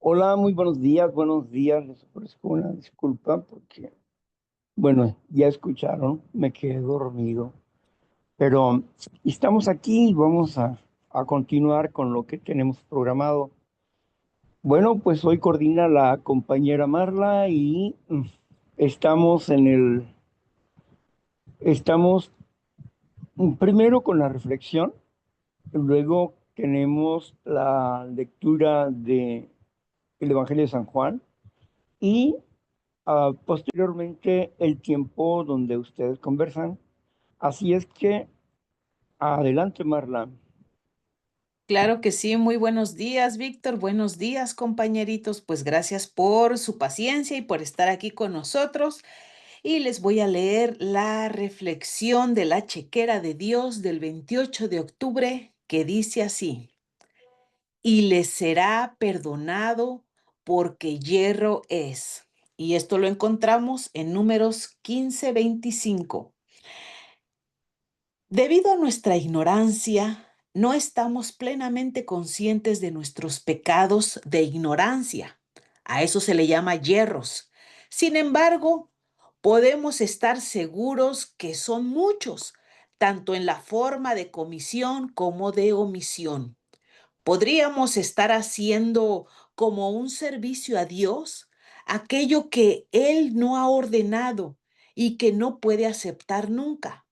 Hola, muy buenos días, buenos días. Les ofrezco una disculpa porque, bueno, ya escucharon, me quedé dormido, pero estamos aquí y vamos a continuar con lo que tenemos programado. Bueno, pues hoy coordina la compañera Marla y estamos estamos primero con la reflexión, luego tenemos la lectura de el Evangelio de San Juan y posteriormente el tiempo donde ustedes conversan. Así es que adelante, Marla. Claro que sí, muy buenos días, Víctor. Buenos días, compañeritos. Pues gracias por su paciencia y por estar aquí con nosotros. Y les voy a leer la reflexión de la chequera de Dios del 28 de octubre, que dice así: y les será perdonado porque hierro es. Y esto lo encontramos en Números 15:25. Debido a nuestra ignorancia, no estamos plenamente conscientes de nuestros pecados de ignorancia. A eso se le llama yerros. Sin embargo, podemos estar seguros que son muchos, tanto en la forma de comisión como de omisión. Podríamos estar haciendo como un servicio a Dios aquello que Él no ha ordenado y que no puede aceptar nunca.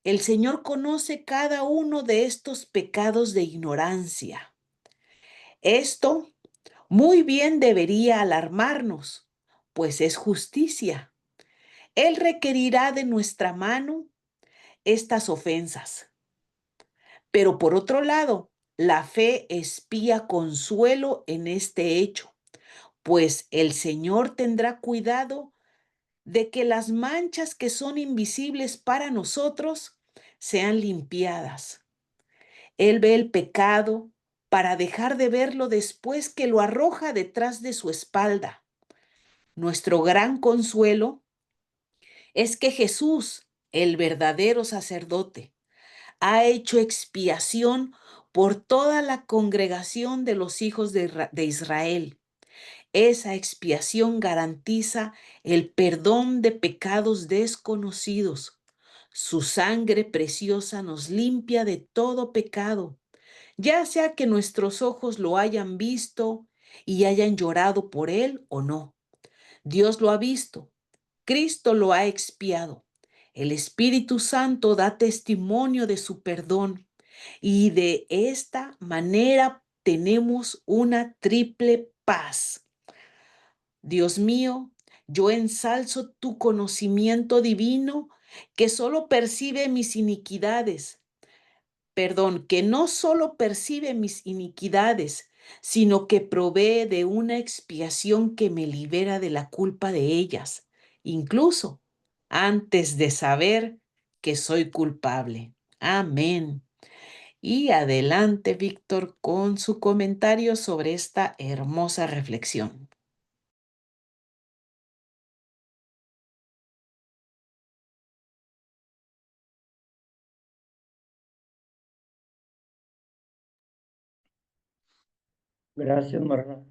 El Señor conoce cada uno de estos pecados de ignorancia. Esto muy bien debería alarmarnos, pues es justicia. Él requerirá de nuestra mano estas ofensas. Pero por otro lado, la fe espía consuelo en este hecho, pues el Señor tendrá cuidado de que las manchas que son invisibles para nosotros sean limpiadas. Él ve el pecado para dejar de verlo después que lo arroja detrás de su espalda. Nuestro gran consuelo es que Jesús, el verdadero sacerdote, ha hecho expiación por toda la congregación de los hijos de Israel. Esa expiación garantiza el perdón de pecados desconocidos. Su sangre preciosa nos limpia de todo pecado, ya sea que nuestros ojos lo hayan visto y hayan llorado por él o no. Dios lo ha visto, Cristo lo ha expiado. El Espíritu Santo da testimonio de su perdón y de esta manera tenemos una triple paz. Dios mío, yo ensalzo tu conocimiento divino que solo percibe mis iniquidades. Perdón, que no solo percibe mis iniquidades, sino que provee de una expiación que me libera de la culpa de ellas, incluso antes de saber que soy culpable. Amén. Y adelante, Víctor, con su comentario sobre esta hermosa reflexión. Gracias, Marla.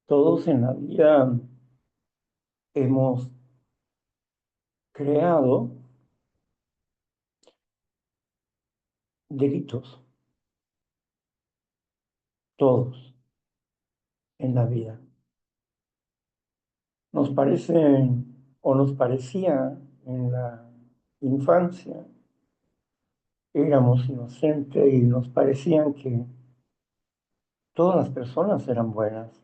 Todos en la vida hemos creado delitos, todos en la vida. Nos parecen o nos parecía en la infancia, éramos inocentes y nos parecían que todas las personas eran buenas.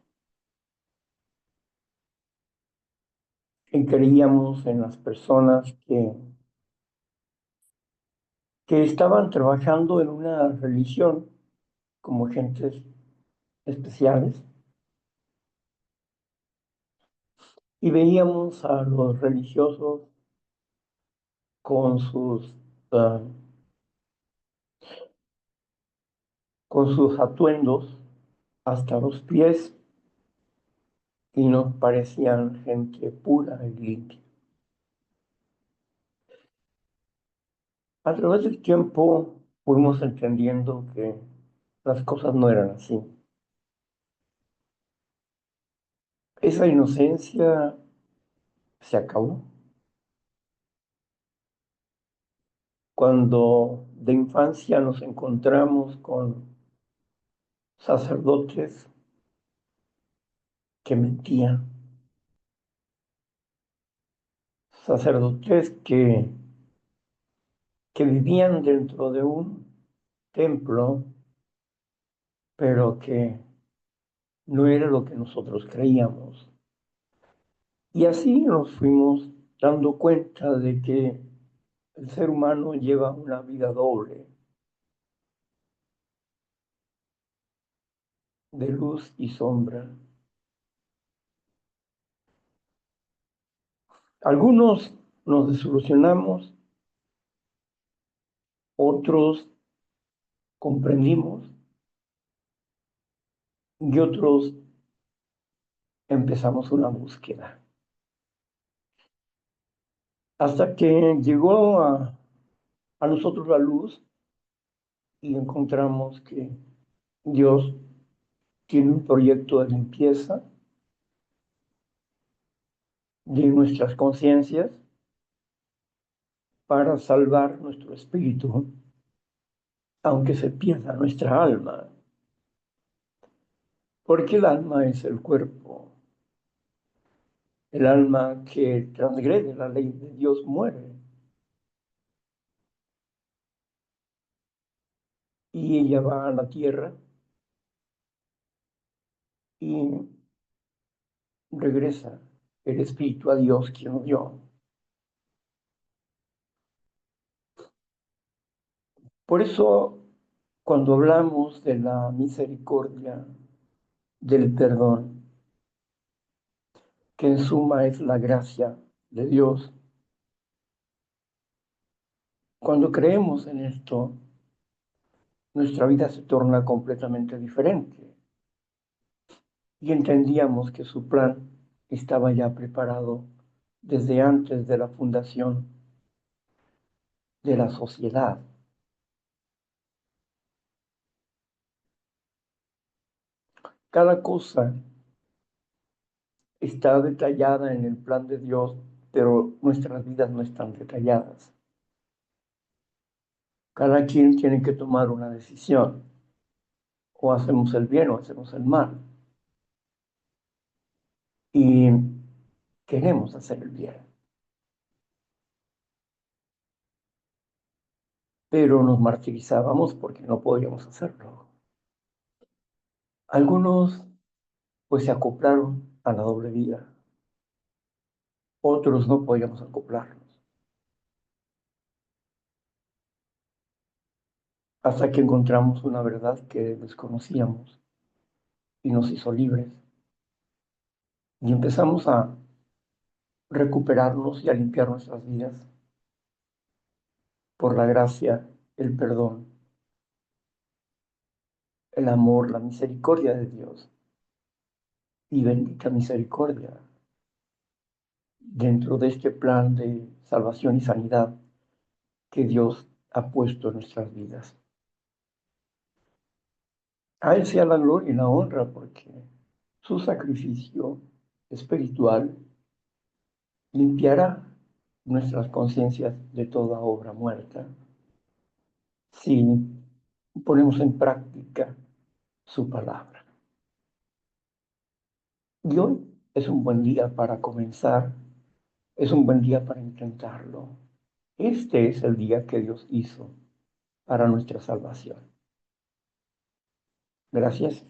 Y creíamos en las personas que estaban trabajando en una religión como gentes especiales y veíamos a los religiosos con ah, con sus atuendos hasta los pies y nos parecían gente pura y limpia. A través del tiempo fuimos entendiendo que las cosas no eran así. Esa inocencia se acabó cuando de infancia nos encontramos con sacerdotes que mentían, sacerdotes que vivían dentro de un templo, pero que no era lo que nosotros creíamos. Y así nos fuimos dando cuenta de que el ser humano lleva una vida doble, de luz y sombra. Algunos nos desilusionamos, otros comprendimos y otros empezamos una búsqueda. Hasta que llegó a nosotros la luz y encontramos que Dios tiene un proyecto de limpieza de nuestras conciencias para salvar nuestro espíritu, aunque se pierda nuestra alma, porque el alma es el cuerpo. El alma que transgrede la ley de Dios muere y ella va a la tierra y regresa el espíritu a Dios quien lo dio. Por eso, cuando hablamos de la misericordia, del perdón, que en suma es la gracia de Dios, cuando creemos en esto, nuestra vida se torna completamente diferente y entendíamos que su plan estaba ya preparado desde antes de la fundación de la sociedad. Cada cosa está detallada en el plan de Dios, pero nuestras vidas no están detalladas. Cada quien tiene que tomar una decisión. O hacemos el bien o hacemos el mal. Y queremos hacer el bien, pero nos martirizábamos porque no podíamos hacerlo. Algunos pues se acoplaron a la doble vida, otros no podíamos acoplarnos, hasta que encontramos una verdad que desconocíamos y nos hizo libres. Y empezamos a recuperarnos y a limpiar nuestras vidas por la gracia, el perdón, el amor, la misericordia de Dios. Y bendita misericordia dentro de este plan de salvación y sanidad que Dios ha puesto en nuestras vidas. A Él sea la gloria y la honra porque su sacrificio espiritual limpiará nuestras conciencias de toda obra muerta si ponemos en práctica su palabra. Y hoy es un buen día para comenzar, es un buen día para intentarlo. Este es el día que Dios hizo para nuestra salvación. Gracias.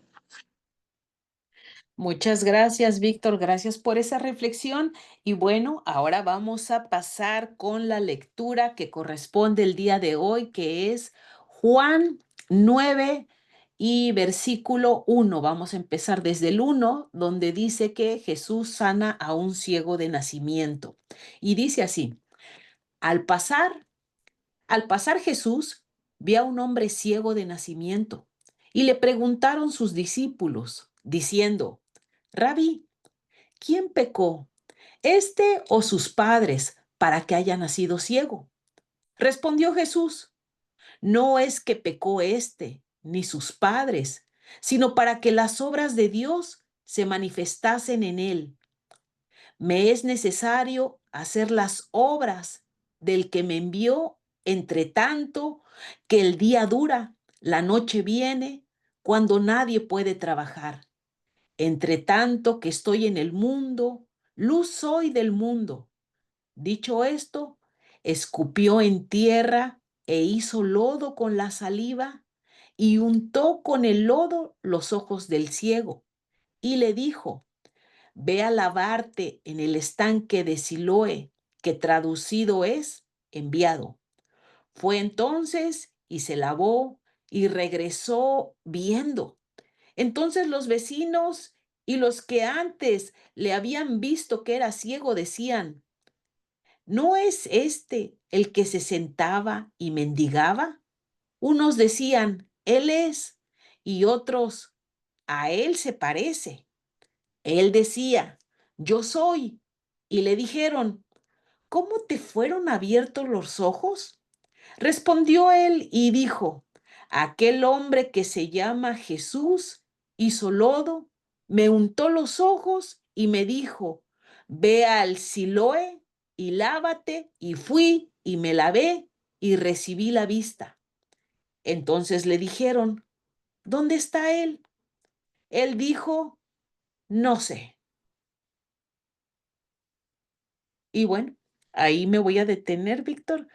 Muchas gracias, Víctor. Gracias por esa reflexión. Y bueno, ahora vamos a pasar con la lectura que corresponde el día de hoy, que es Juan 9 y versículo 1. Vamos a empezar desde el 1, donde dice que Jesús sana a un ciego de nacimiento. Y dice así, al pasar al pasar Jesús, vio a un hombre ciego de nacimiento y le preguntaron sus discípulos, diciendo, Rabí, ¿quién pecó, este o sus padres, para que haya nacido ciego? Respondió Jesús, no es que pecó este ni sus padres, sino para que las obras de Dios se manifestasen en él. Me es necesario hacer las obras del que me envió, entre tanto que el día dura, la noche viene, cuando nadie puede trabajar. Entre tanto que estoy en el mundo, luz soy del mundo. Dicho esto, escupió en tierra e hizo lodo con la saliva y untó con el lodo los ojos del ciego y le dijo: Ve a lavarte en el estanque de Siloé, que traducido es enviado. Fue entonces y se lavó y regresó viendo. Entonces los vecinos y los que antes le habían visto que era ciego decían: ¿no es este el que se sentaba y mendigaba? Unos decían: Él es, y otros: a él se parece. Él decía: yo soy. Y le dijeron: ¿cómo te fueron abiertos los ojos? Respondió él y dijo: aquel hombre que se llama Jesús hizo lodo, me untó los ojos y me dijo: ve al Siloé y lávate. Y fui y me lavé y recibí la vista. Entonces le dijeron: ¿dónde está él? Él dijo: no sé. Y bueno, ahí me voy a detener, Víctor.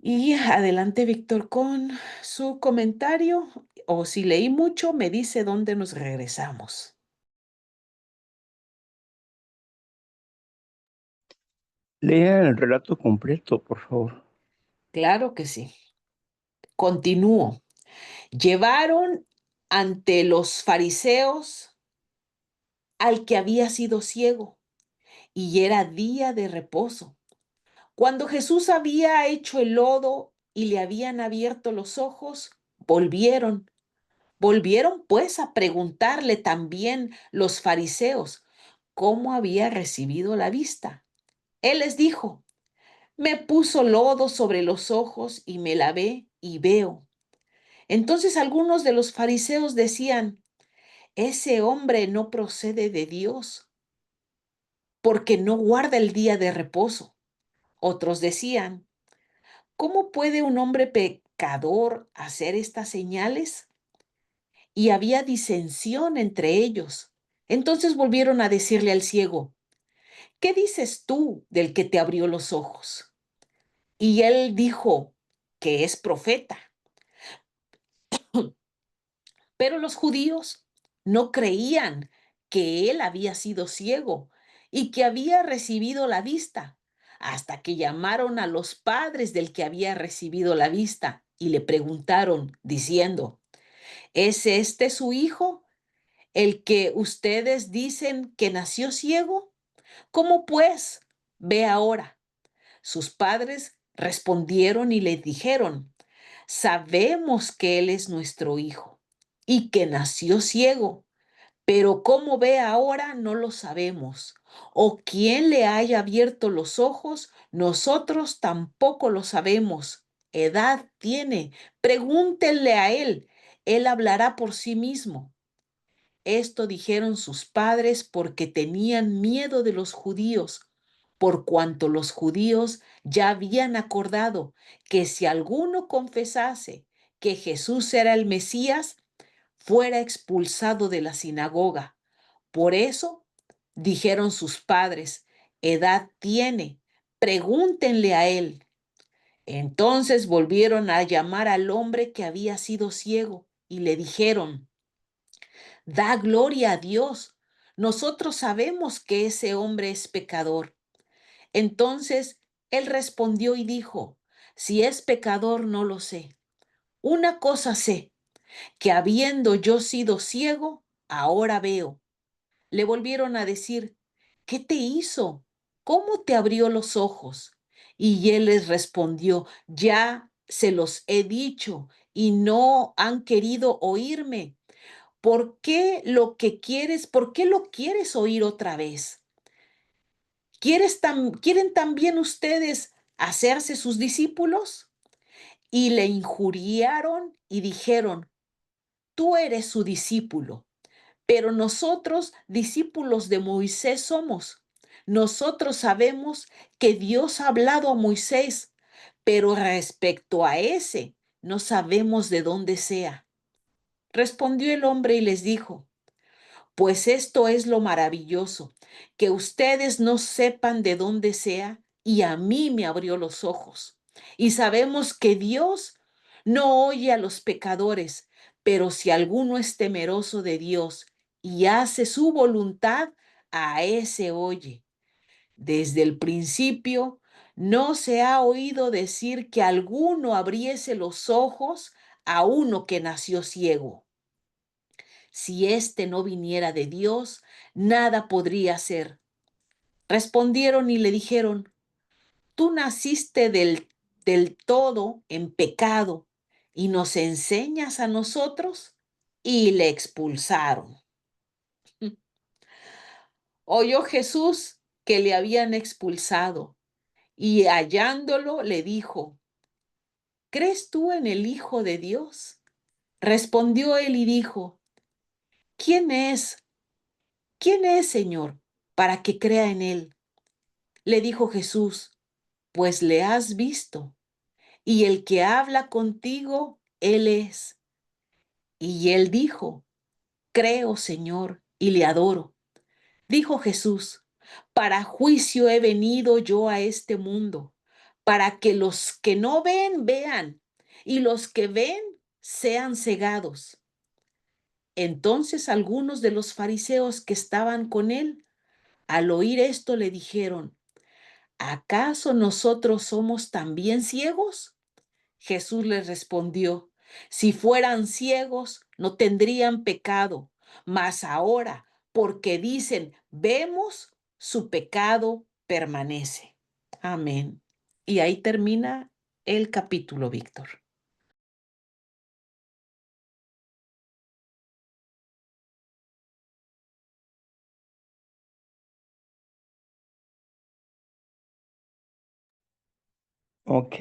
Y adelante, Víctor, con su comentario. O si leí mucho, me dice dónde nos regresamos. Lea el relato completo, por favor. Claro que sí. Continúo. Llevaron ante los fariseos al que había sido ciego, y era día de reposo. Cuando Jesús había hecho el lodo y le habían abierto los ojos, volvieron. Volvieron pues a preguntarle también los fariseos cómo había recibido la vista. Él les dijo: me puso lodo sobre los ojos y me lavé y veo. Entonces algunos de los fariseos decían: ese hombre no procede de Dios, porque no guarda el día de reposo. Otros decían: ¿cómo puede un hombre pecador hacer estas señales? Y había disensión entre ellos. Entonces volvieron a decirle al ciego: ¿qué dices tú del que te abrió los ojos? Y él dijo que es profeta. Pero los judíos no creían que él había sido ciego y que había recibido la vista, hasta que llamaron a los padres del que había recibido la vista y le preguntaron, diciendo: ¿es este su hijo, el que ustedes dicen que nació ciego? ¿Cómo pues ve ahora? Sus padres respondieron y le dijeron: sabemos que él es nuestro hijo y que nació ciego, pero cómo ve ahora no lo sabemos. O quién le haya abierto los ojos, nosotros tampoco lo sabemos. Edad tiene, pregúntenle a él, él hablará por sí mismo. Esto dijeron sus padres porque tenían miedo de los judíos, por cuanto los judíos ya habían acordado que si alguno confesase que Jesús era el Mesías, fuera expulsado de la sinagoga. Por eso dijeron sus padres: edad tiene, pregúntenle a él. Entonces volvieron a llamar al hombre que había sido ciego y le dijeron: da gloria a Dios. Nosotros sabemos que ese hombre es pecador. Entonces él respondió y dijo: si es pecador, no lo sé. Una cosa sé, que habiendo yo sido ciego, ahora veo. Le volvieron a decir: ¿qué te hizo? ¿Cómo te abrió los ojos? Y él les respondió: ya se los he dicho y no han querido oírme. ¿Por qué lo quieres oír otra vez? ¿Quieren también ustedes hacerse sus discípulos? y le injuriaron y dijeron, tú eres su discípulo, pero nosotros discípulos de Moisés somos. Nosotros sabemos que Dios ha hablado a Moisés, pero respecto a ese, no sabemos de dónde sea. Respondió el hombre y les dijo, pues esto es lo maravilloso, que ustedes no sepan de dónde sea, y a mí me abrió los ojos. Y sabemos que Dios no oye a los pecadores, pero si alguno es temeroso de Dios y hace su voluntad, a ese oye. Desde el principio no se ha oído decir que alguno abriese los ojos a uno que nació ciego. Si éste no viniera de Dios, nada podría ser. Respondieron y le dijeron, tú naciste del todo en pecado y nos enseñas a nosotros. Y le expulsaron. Oyó Jesús que le habían expulsado y hallándolo le dijo, ¿crees tú en el Hijo de Dios? Respondió él y dijo, ¿quién es? ¿Quién es, Señor, para que crea en él? Le dijo Jesús, pues le has visto, y el que habla contigo, él es. Y él dijo, creo, Señor, y le adoro. Dijo Jesús, para juicio he venido yo a este mundo, para que los que no ven, vean, y los que ven, sean cegados. Entonces algunos de los fariseos que estaban con él, al oír esto, le dijeron, ¿acaso nosotros somos también ciegos? Jesús les respondió, si fueran ciegos, no tendrían pecado, mas ahora, porque dicen, vemos, su pecado permanece. Amén. Y ahí termina el capítulo, Víctor. Ok.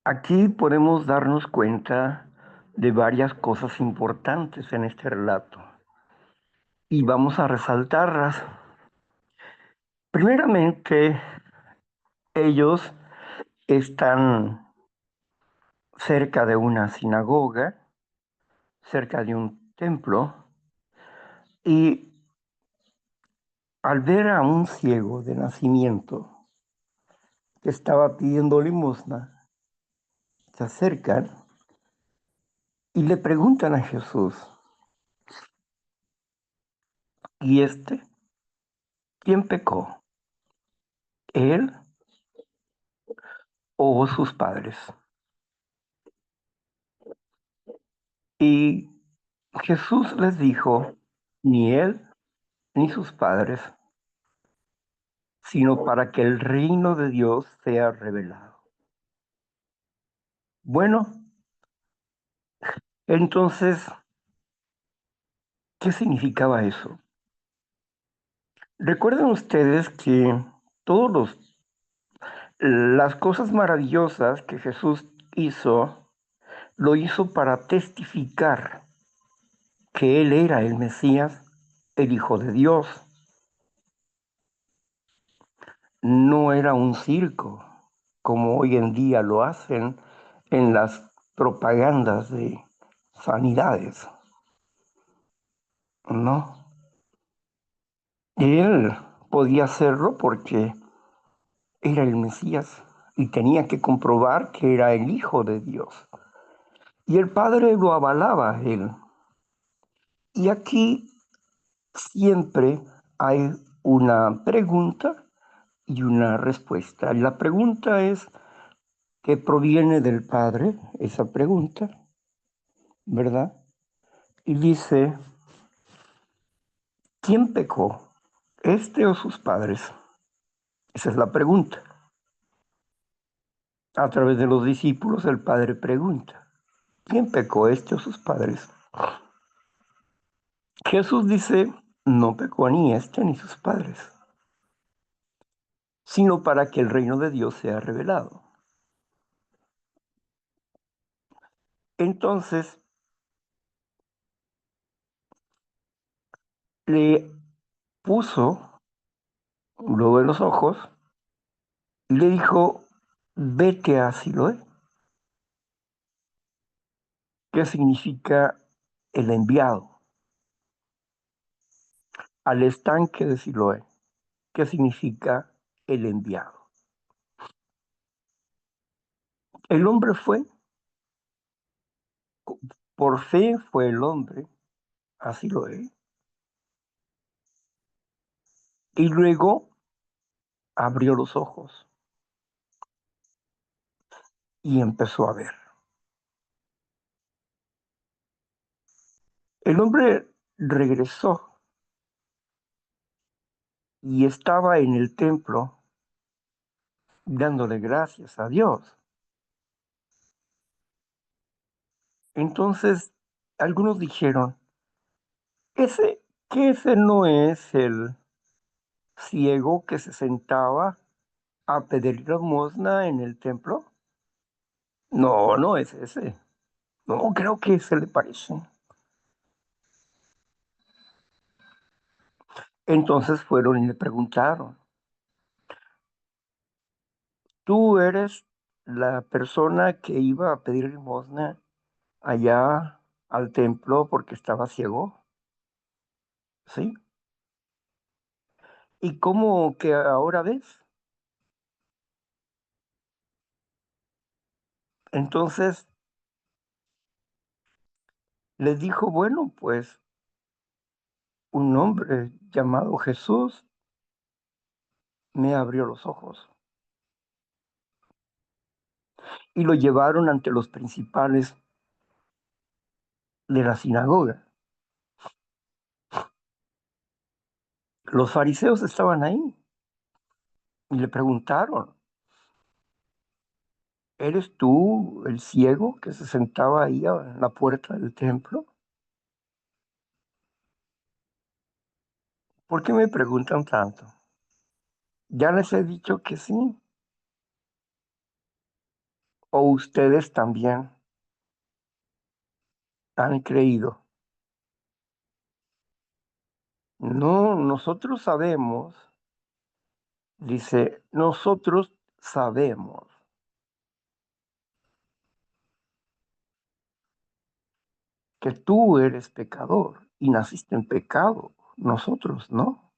Aquí podemos darnos cuenta de varias cosas importantes en este relato y vamos a resaltarlas. Primeramente, ellos están cerca de una sinagoga, cerca de un templo, y al ver a un ciego de nacimiento que estaba pidiendo limosna, se acercan y le preguntan a Jesús, ¿y este quién pecó? ¿Él o sus padres? Y Jesús les dijo, ni él ni sus padres, sino para que el reino de Dios sea revelado. Bueno, entonces, ¿qué significaba eso? Recuerden ustedes que todas las cosas maravillosas que Jesús hizo, lo hizo para testificar que Él era el Mesías, el Hijo de Dios. No era un circo, como hoy en día lo hacen en las propagandas de sanidades. No, él podía hacerlo porque era el Mesías y tenía que comprobar que era el Hijo de Dios. Y el Padre lo avalaba a él. Y aquí siempre hay una pregunta y una respuesta. La pregunta es que proviene del Padre, esa pregunta, ¿verdad? Y dice, ¿quién pecó? ¿Este o sus padres? Esa es la pregunta. A través de los discípulos el Padre pregunta, ¿quién pecó, este o sus padres? Jesús dice, no pecó ni este ni sus padres. sino para que el reino de Dios sea revelado. Entonces le puso luego en los ojos y le dijo, vete a Siloé, que significa el enviado, al estanque de Siloé, que significa el enviado. El hombre fue, por fe fue el hombre a Siloé, y luego abrió los ojos y empezó a ver. El hombre regresó y estaba en el templo dándole gracias a Dios. Entonces, algunos dijeron, ese, que ese no es el ciego que se sentaba a pedir limosna en el templo. No, no es ese. No, creo que se le parece. Entonces fueron y le preguntaron, ¿tú eres la persona que iba a pedir limosna allá al templo porque estaba ciego? ¿Sí? ¿Y cómo que ahora ves? Entonces les dijo, bueno, pues un hombre llamado Jesús me abrió los ojos y lo llevaron ante los principales de la sinagoga. Los fariseos estaban ahí y le preguntaron, ¿eres tú el ciego que se sentaba ahí en la puerta del templo? ¿Por qué me preguntan tanto? Ya les he dicho que sí, o ustedes también han creído. No, nosotros sabemos, dice, nosotros sabemos que tú eres pecador y naciste en pecado, nosotros no.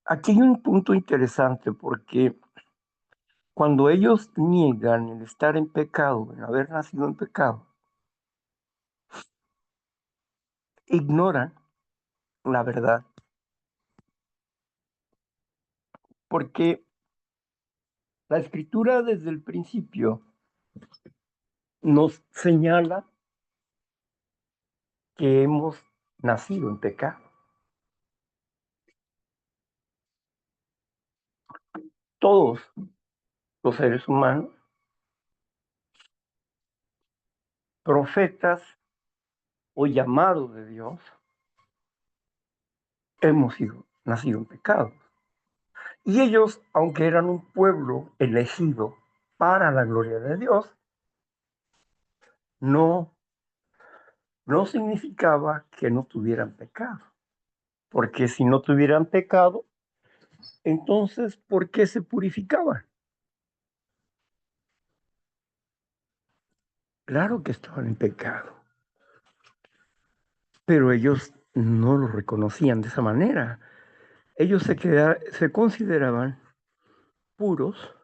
Aquí hay un punto interesante porque cuando ellos niegan el estar en pecado, el haber nacido en pecado, ignoran la verdad, porque la escritura desde el principio nos señala que hemos nacido en pecado. Todos los seres humanos, profetas o llamados de Dios, hemos sido nacido en pecado. Y ellos, aunque eran un pueblo elegido para la gloria de Dios, no, no significaba que no tuvieran pecado. Porque si no tuvieran pecado, entonces, ¿por qué se purificaban? Claro que estaban en pecado, pero ellos no lo reconocían de esa manera. Ellos se consideraban puros,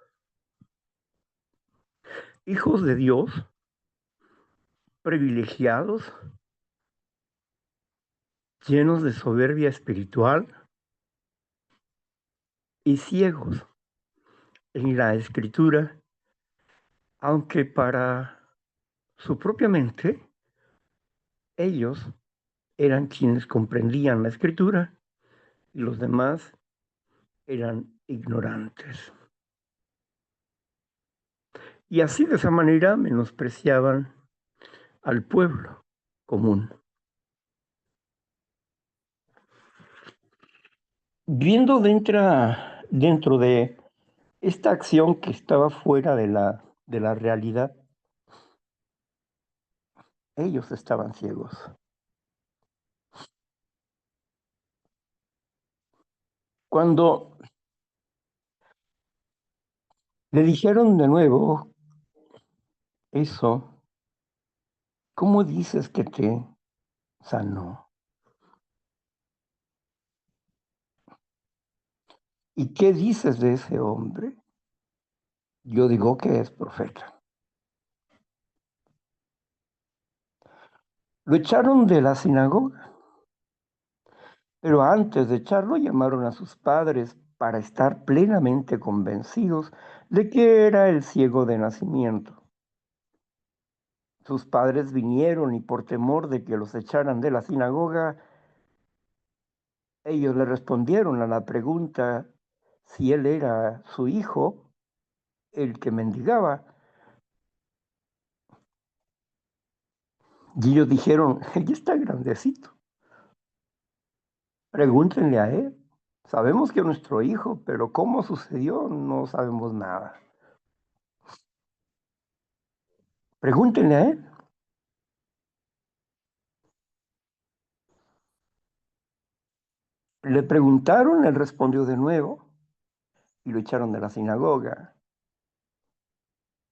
hijos de Dios, privilegiados, llenos de soberbia espiritual y ciegos en la escritura, aunque para su propia mente ellos eran quienes comprendían la escritura y los demás eran ignorantes. Y así de esa manera menospreciaban al pueblo común. Viendo dentro de esta acción que estaba fuera de la realidad, ellos estaban ciegos. Cuando le dijeron de nuevo eso, ¿cómo dices que te sanó? ¿Y qué dices de ese hombre? Yo digo que es profeta. Lo echaron de la sinagoga, pero antes de echarlo llamaron a sus padres para estar plenamente convencidos de que era el ciego de nacimiento. Sus padres vinieron y por temor de que los echaran de la sinagoga, ellos le respondieron a la pregunta si él era su hijo, el que mendigaba. Y ellos dijeron, ella está grandecito, pregúntenle a él. Sabemos que es nuestro hijo, pero cómo sucedió no sabemos nada. Pregúntenle a él. Le preguntaron, él respondió de nuevo y lo echaron de la sinagoga,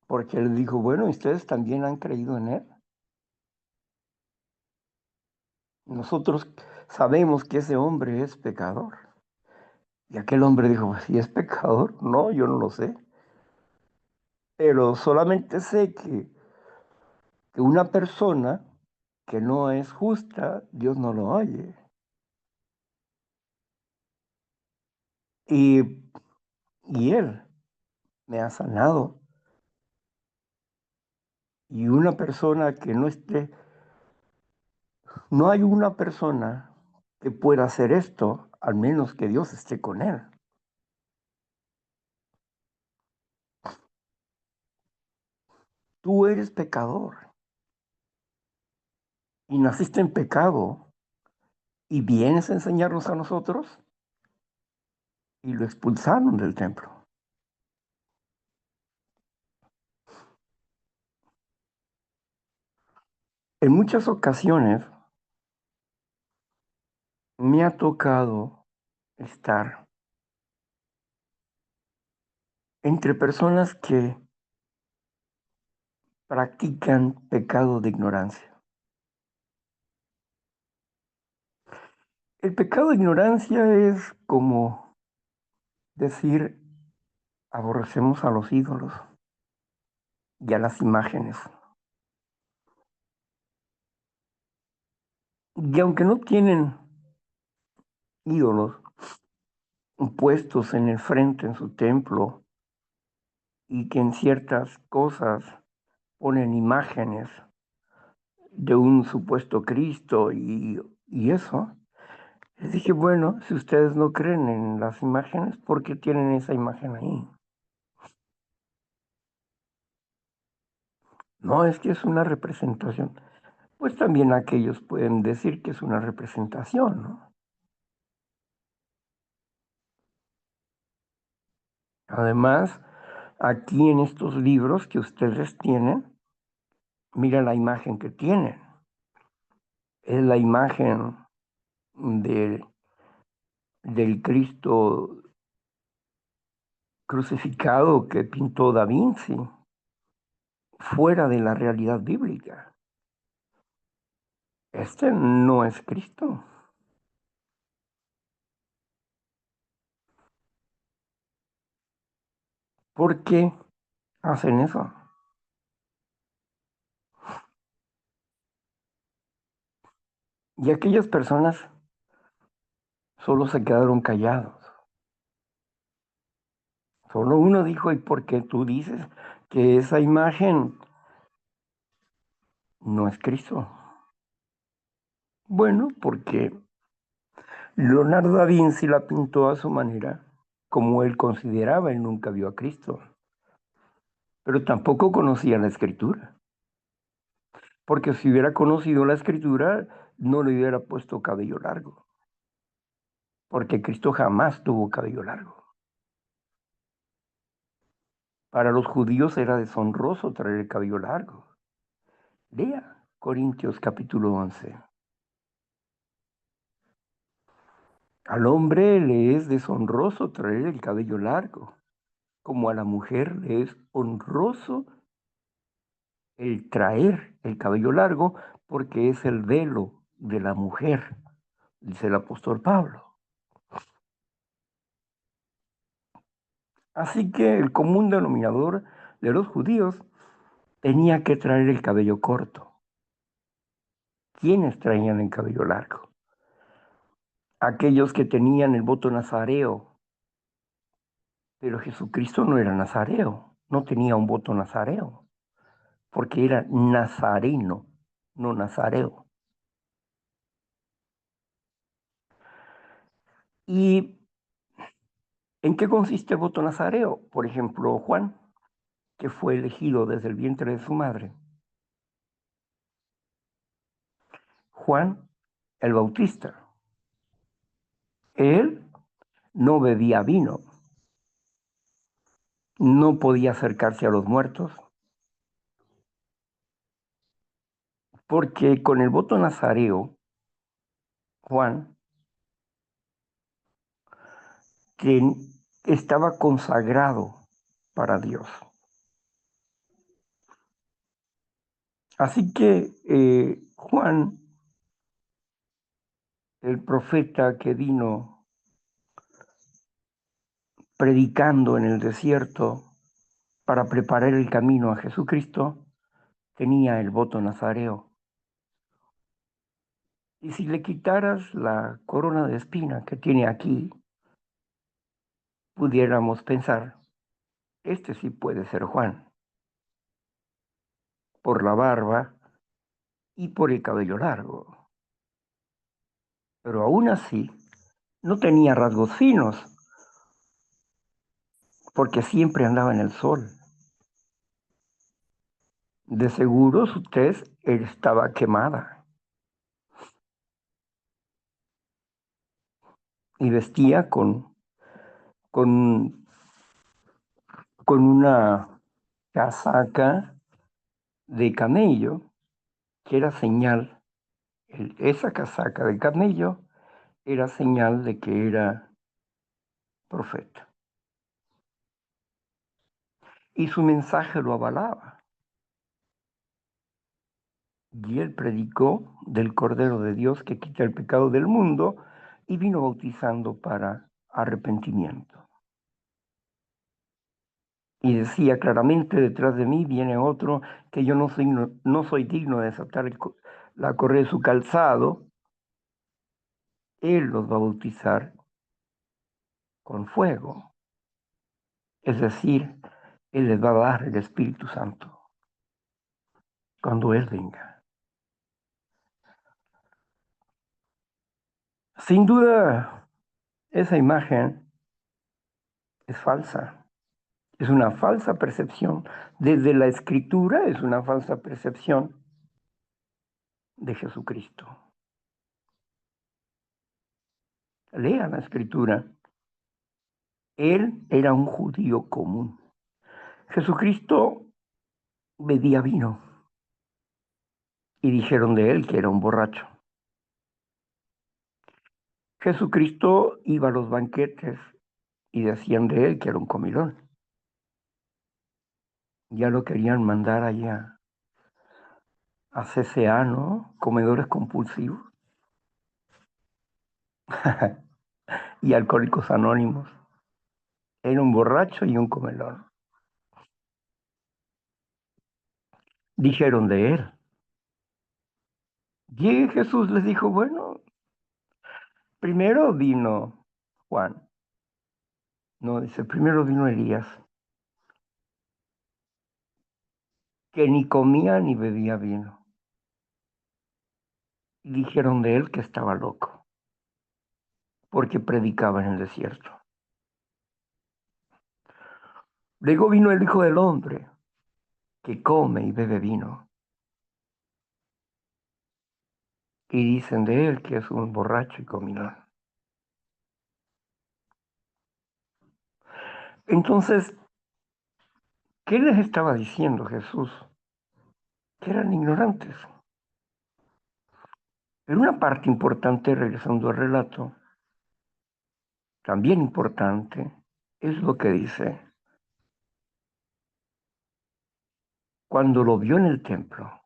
porque él dijo, bueno, ¿ustedes también han creído en él? Nosotros sabemos que ese hombre es pecador. Y aquel hombre dijo, pues, si es pecador, no, yo no lo sé. Pero solamente sé que una persona que no es justa, Dios no lo oye. Y, y Él me ha sanado. Y una persona que no esté, no hay una persona que pueda hacer esto, al menos que Dios esté con él. Tú eres pecador y naciste en pecado y vienes a enseñarnos a nosotros y lo expulsaron del templo. En muchas ocasiones me ha tocado estar entre personas que practican pecado de ignorancia. El pecado de ignorancia es como decir, aborrecemos a los ídolos y a las imágenes. Y aunque no tienen ídolos puestos en el frente en su templo y que en ciertas cosas ponen imágenes de un supuesto Cristo y eso, les dije, bueno, si ustedes no creen en las imágenes, ¿por qué tienen esa imagen ahí? No, es que es una representación. Pues también aquellos pueden decir que es una representación, ¿no? Además, aquí en estos libros que ustedes tienen, mira la imagen que tienen. Es la imagen de, del Cristo crucificado que pintó Da Vinci, fuera de la realidad bíblica. Este no es Cristo. ¿Por qué hacen eso? Y aquellas personas solo se quedaron callados. Solo uno dijo, ¿y por qué tú dices que esa imagen no es Cristo? Bueno, porque Leonardo da Vinci la pintó a su manera, como él consideraba, él nunca vio a Cristo, pero tampoco conocía la escritura, porque si hubiera conocido la escritura, no le hubiera puesto cabello largo. porque Cristo jamás tuvo cabello largo. Para los judíos era deshonroso traer el cabello largo. Lea Corintios capítulo 11. Al hombre le es deshonroso traer el cabello largo, como a la mujer le es honroso el traer el cabello largo, porque es el velo de la mujer, dice el apóstol Pablo. Así que el común denominador de los judíos tenía que traer el cabello corto. ¿Quiénes traían el cabello largo? Aquellos que tenían el voto nazareo. Pero Jesucristo no era nazareo, no tenía un voto nazareo, porque era nazareno, no nazareo. ¿Y en qué consiste el voto nazareo? Por ejemplo, Juan, que fue elegido desde el vientre de su madre. Juan el Bautista. Él no bebía vino, no podía acercarse a los muertos, porque con el voto nazareo, Juan, que estaba consagrado para Dios. Así que Juan, el profeta que vino predicando en el desierto para preparar el camino a Jesucristo, tenía el voto nazareo. Y si le quitaras la corona de espina que tiene aquí, pudiéramos pensar, este sí puede ser Juan, por la barba y por el cabello largo. Pero aún así, no tenía rasgos finos, porque siempre andaba en el sol. De seguro su tez estaba quemada y vestía con, con una casaca de camello, que era señal, esa casaca de camello era señal de que era profeta. Y su mensaje lo avalaba. Y él predicó del Cordero de Dios que quita el pecado del mundo y vino bautizando para arrepentimiento. Y decía claramente, detrás de mí viene otro que yo no soy digno de desatar la correa de su calzado. Él los va a bautizar con fuego. Es decir, Él les va a dar el Espíritu Santo cuando Él venga. Sin duda, esa imagen es falsa. Es una falsa percepción. Desde la Escritura es una falsa percepción de Jesucristo. Lea la Escritura. Él era un judío común. Jesucristo bebía vino y dijeron de él que era un borracho. Jesucristo iba a los banquetes y decían de él que era un comilón. Ya lo querían mandar allá a CCA, ¿no? Comedores compulsivos y alcohólicos anónimos. Era un borracho y un comelón. Dijeron de él. Y Jesús les dijo, bueno, primero vino Juan. No, dice, primero vino Elías, que ni comía ni bebía vino. Y dijeron de él que estaba loco, porque predicaba en el desierto. Luego vino el Hijo del Hombre, que come y bebe vino. Y dicen de él que es un borracho y comilón. Entonces, ¿qué les estaba diciendo Jesús? Que eran ignorantes. Pero una parte importante, regresando al relato, también importante, es lo que dice. Cuando lo vio en el templo,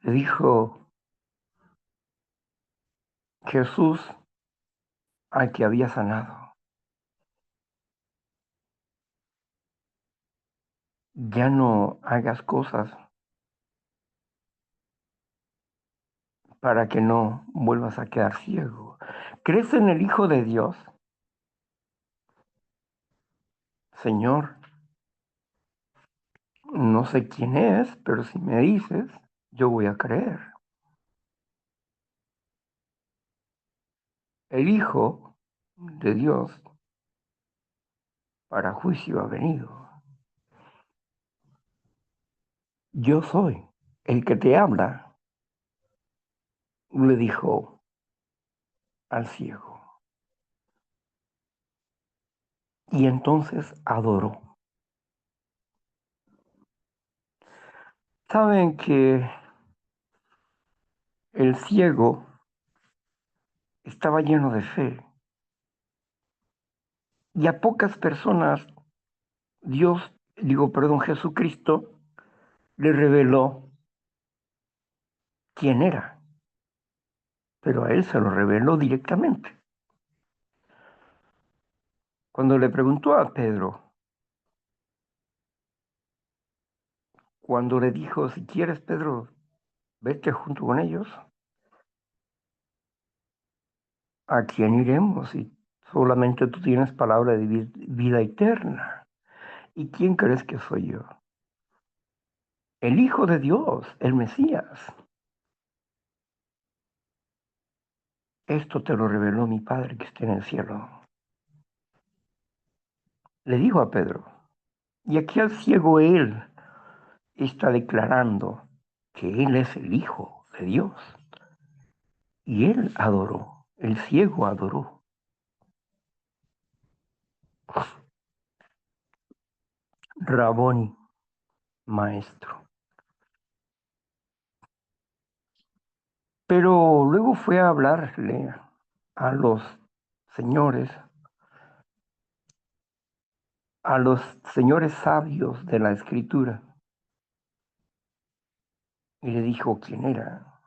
le dijo Jesús al que había sanado, ya no hagas cosas para que no vuelvas a quedar ciego. ¿Crees en el Hijo de Dios? Señor, no sé quién es, pero si me dices, yo voy a creer. El Hijo de Dios para juicio ha venido. Yo soy el que te habla, le dijo al ciego. Y entonces adoró. Saben que el ciego estaba lleno de fe y a pocas personas Jesucristo le reveló quién era, pero a él se lo reveló directamente. Cuando le preguntó a Pedro, cuando le dijo, si quieres, Pedro, vete junto con ellos, ¿a quién iremos si solamente tú tienes palabra de vida eterna? ¿Y quién crees que soy yo? El Hijo de Dios, el Mesías. Esto te lo reveló mi Padre que está en el cielo. Le dijo a Pedro, y aquí al ciego él está declarando que él es el Hijo de Dios. Y él adoró, el ciego adoró. Raboni, maestro. Pero luego fue a hablarle a los señores, a los señores sabios de la escritura, y le dijo quién era.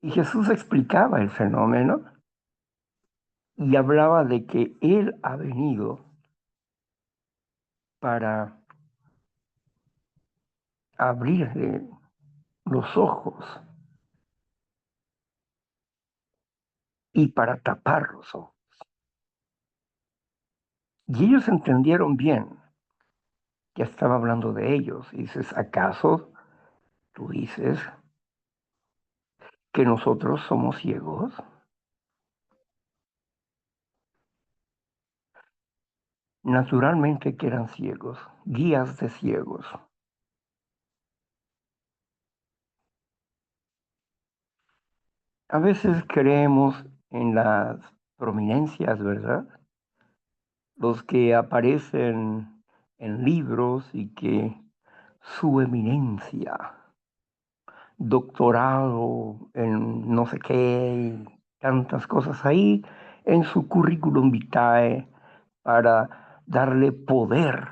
Y Jesús explicaba el fenómeno y hablaba de que él ha venido para abrirle los ojos y para tapar los ojos. Y ellos entendieron bien que estaba hablando de ellos. Y dices, ¿acaso tú dices que nosotros somos ciegos? Naturalmente que eran ciegos, guías de ciegos. A veces creemos en las prominencias, ¿verdad? Los que aparecen en libros y que su eminencia, doctorado en no sé qué, y tantas cosas ahí en su currículum vitae para darle poder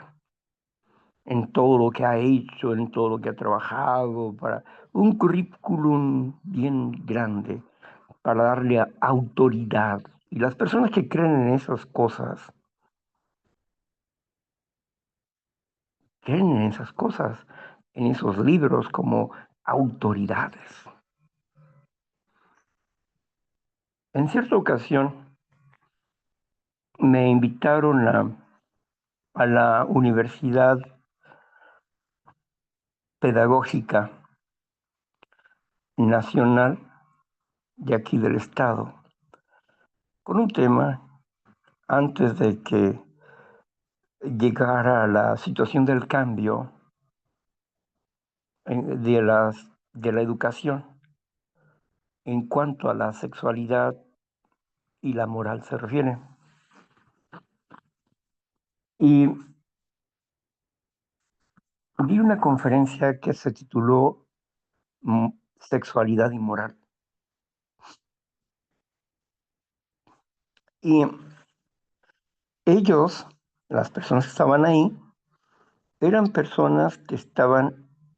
en todo lo que ha hecho, en todo lo que ha trabajado, para un currículum bien grande, para darle autoridad. Y las personas que creen en esas cosas, creen en esas cosas, en esos libros como autoridades. En cierta ocasión me invitaron a la Universidad Pedagógica Nacional de aquí del estado, con un tema antes de que llegara la situación del cambio de la educación en cuanto a la sexualidad y la moral se refiere. Y vi una conferencia que se tituló Sexualidad y Moral. Y ellos, las personas que estaban ahí, eran personas que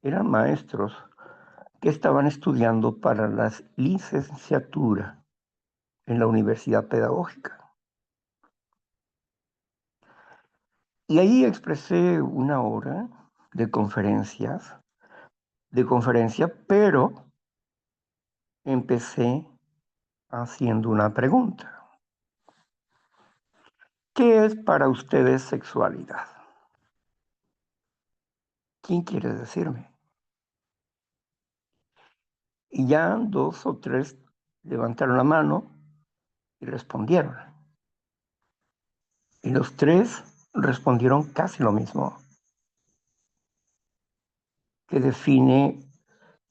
eran maestros que estaban estudiando para la licenciatura en la Universidad Pedagógica. Y ahí expresé una hora de conferencia, pero empecé haciendo una pregunta. ¿Qué es para ustedes sexualidad? ¿Quién quiere decirme? Y ya 2 o 3 levantaron la mano y respondieron. Y los 3 respondieron casi lo mismo, que define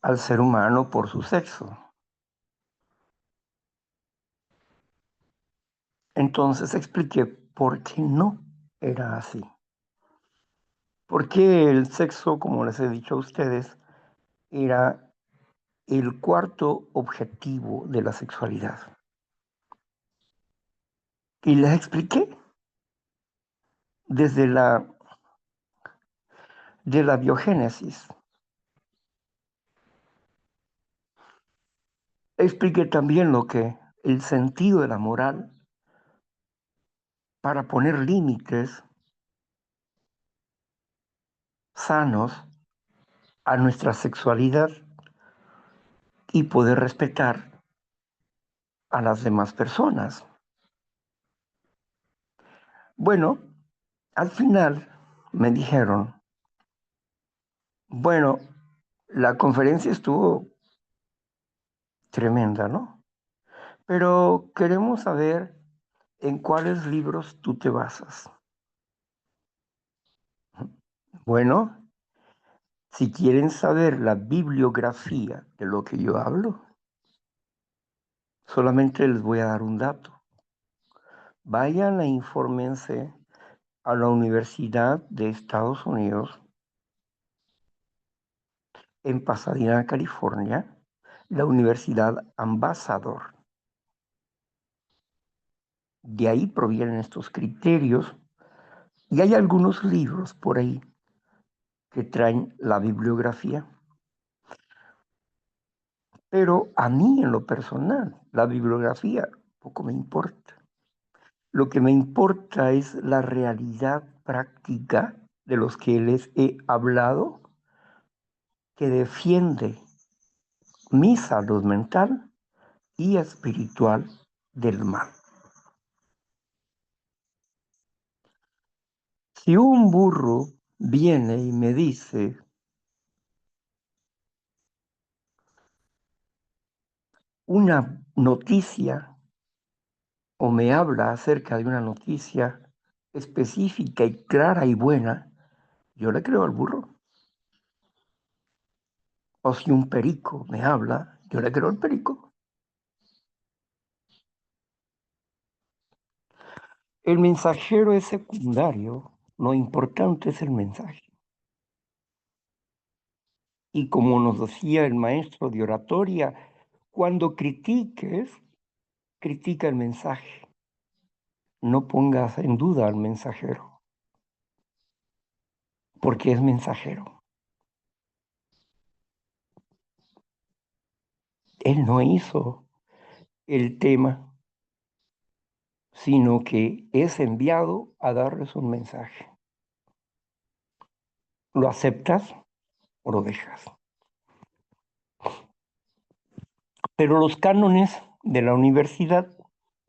al ser humano por su sexo. Entonces expliqué por qué no era así. Porque el sexo, como les he dicho a ustedes, era el cuarto objetivo de la sexualidad. Y les expliqué desde de la biogénesis. Expliqué también lo que el sentido de la moral para poner límites sanos a nuestra sexualidad y poder respetar a las demás personas. Bueno, al final me dijeron, bueno, la conferencia estuvo tremenda, ¿no? Pero queremos saber en cuáles libros tú te basas. Bueno, si quieren saber la bibliografía de lo que yo hablo, solamente les voy a dar un dato. Vayan e infórmense a la Universidad de Estados Unidos en Pasadena, California, la Universidad Ambassador. De ahí provienen estos criterios y hay algunos libros por ahí que traen la bibliografía. Pero a mí en lo personal, la bibliografía poco me importa. Lo que me importa es la realidad práctica de los que les he hablado, que defiende mi salud mental y espiritual del mal. Si un burro viene y me dice una noticia o me habla acerca de una noticia específica y clara y buena, yo le creo al burro. O si un perico me habla, yo le creo al perico. El mensajero es secundario, lo importante es el mensaje. Y como nos decía el maestro de oratoria, cuando critiques, critica el mensaje. No pongas en duda al mensajero, porque es mensajero. Él no hizo el tema, sino que es enviado a darles un mensaje. ¿Lo aceptas o lo dejas? Pero los cánones de la universidad,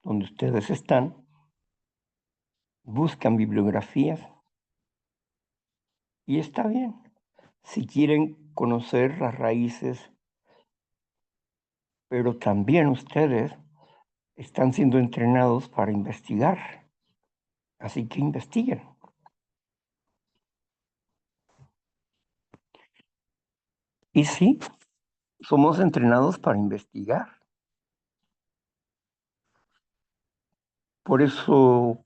donde ustedes están, buscan bibliografías y está bien. Si quieren conocer las raíces, pero también ustedes están siendo entrenados para investigar. Así que investiguen. Y sí, somos entrenados para investigar. Por eso,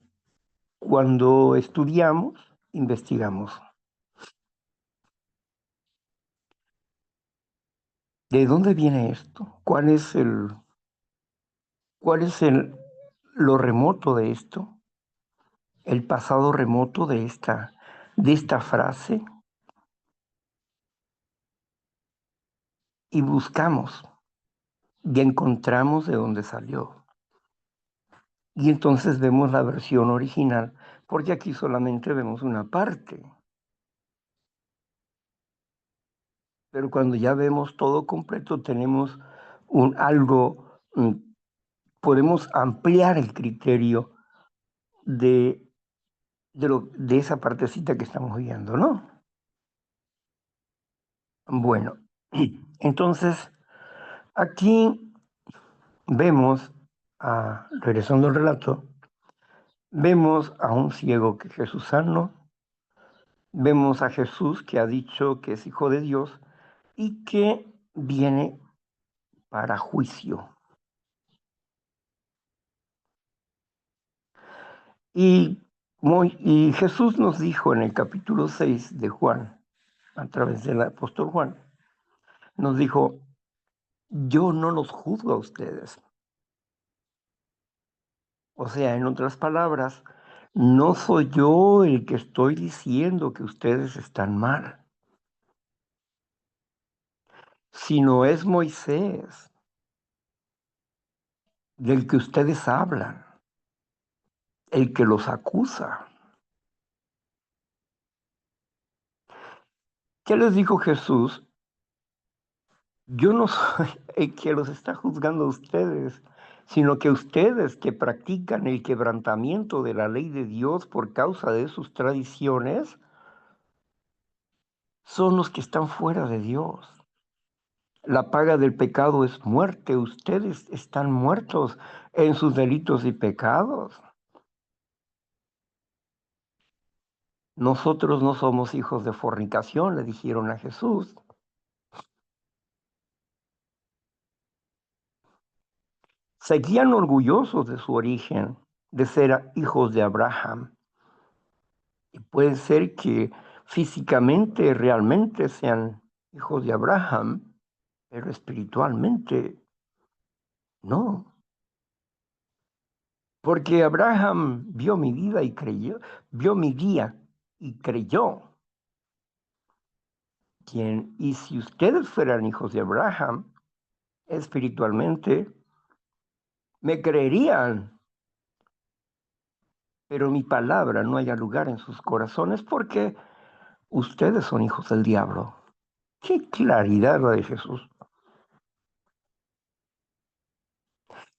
cuando estudiamos, investigamos. ¿De dónde viene esto? ¿Cuál es lo remoto de esto? El pasado remoto de esta frase, y buscamos y encontramos de dónde salió. Y entonces vemos la versión original, porque aquí solamente vemos una parte. Pero cuando ya vemos todo completo, tenemos podemos ampliar el criterio de, de esa partecita que estamos viendo, ¿no? Bueno, entonces aquí vemos, regresando al relato, vemos a un ciego que Jesús sanó, vemos a Jesús que ha dicho que es hijo de Dios y que viene para juicio. Y Jesús nos dijo en el capítulo 6 de Juan, a través del apóstol Juan, nos dijo: yo no los juzgo a ustedes. O sea, en otras palabras, no soy yo el que estoy diciendo que ustedes están mal, sino es Moisés del que ustedes hablan, el que los acusa. ¿Qué les dijo Jesús? Yo no soy el que los está juzgando a ustedes, sino que ustedes que practican el quebrantamiento de la ley de Dios por causa de sus tradiciones, son los que están fuera de Dios. La paga del pecado es muerte. Ustedes están muertos en sus delitos y pecados. Nosotros no somos hijos de fornicación, le dijeron a Jesús. Seguían orgullosos de su origen, de ser hijos de Abraham. Y puede ser que físicamente realmente sean hijos de Abraham, pero espiritualmente no. Porque Abraham vio mi vida y creyó, vio mi día y creyó. Y si ustedes fueran hijos de Abraham, espiritualmente, me creerían, pero mi palabra no haya lugar en sus corazones porque ustedes son hijos del diablo. Qué claridad la de Jesús.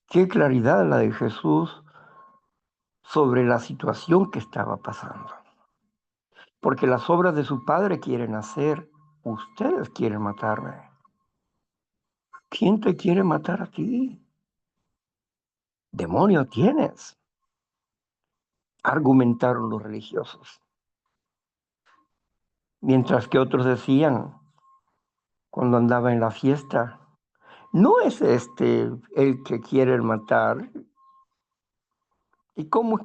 Qué claridad la de Jesús sobre la situación que estaba pasando. Porque las obras de su Padre quieren hacer, ustedes quieren matarme. ¿Quién te quiere matar a ti? Demonio tienes, argumentaron los religiosos. Mientras que otros decían, cuando andaba en la fiesta, no es este el que quieren matar. ¿Y cómo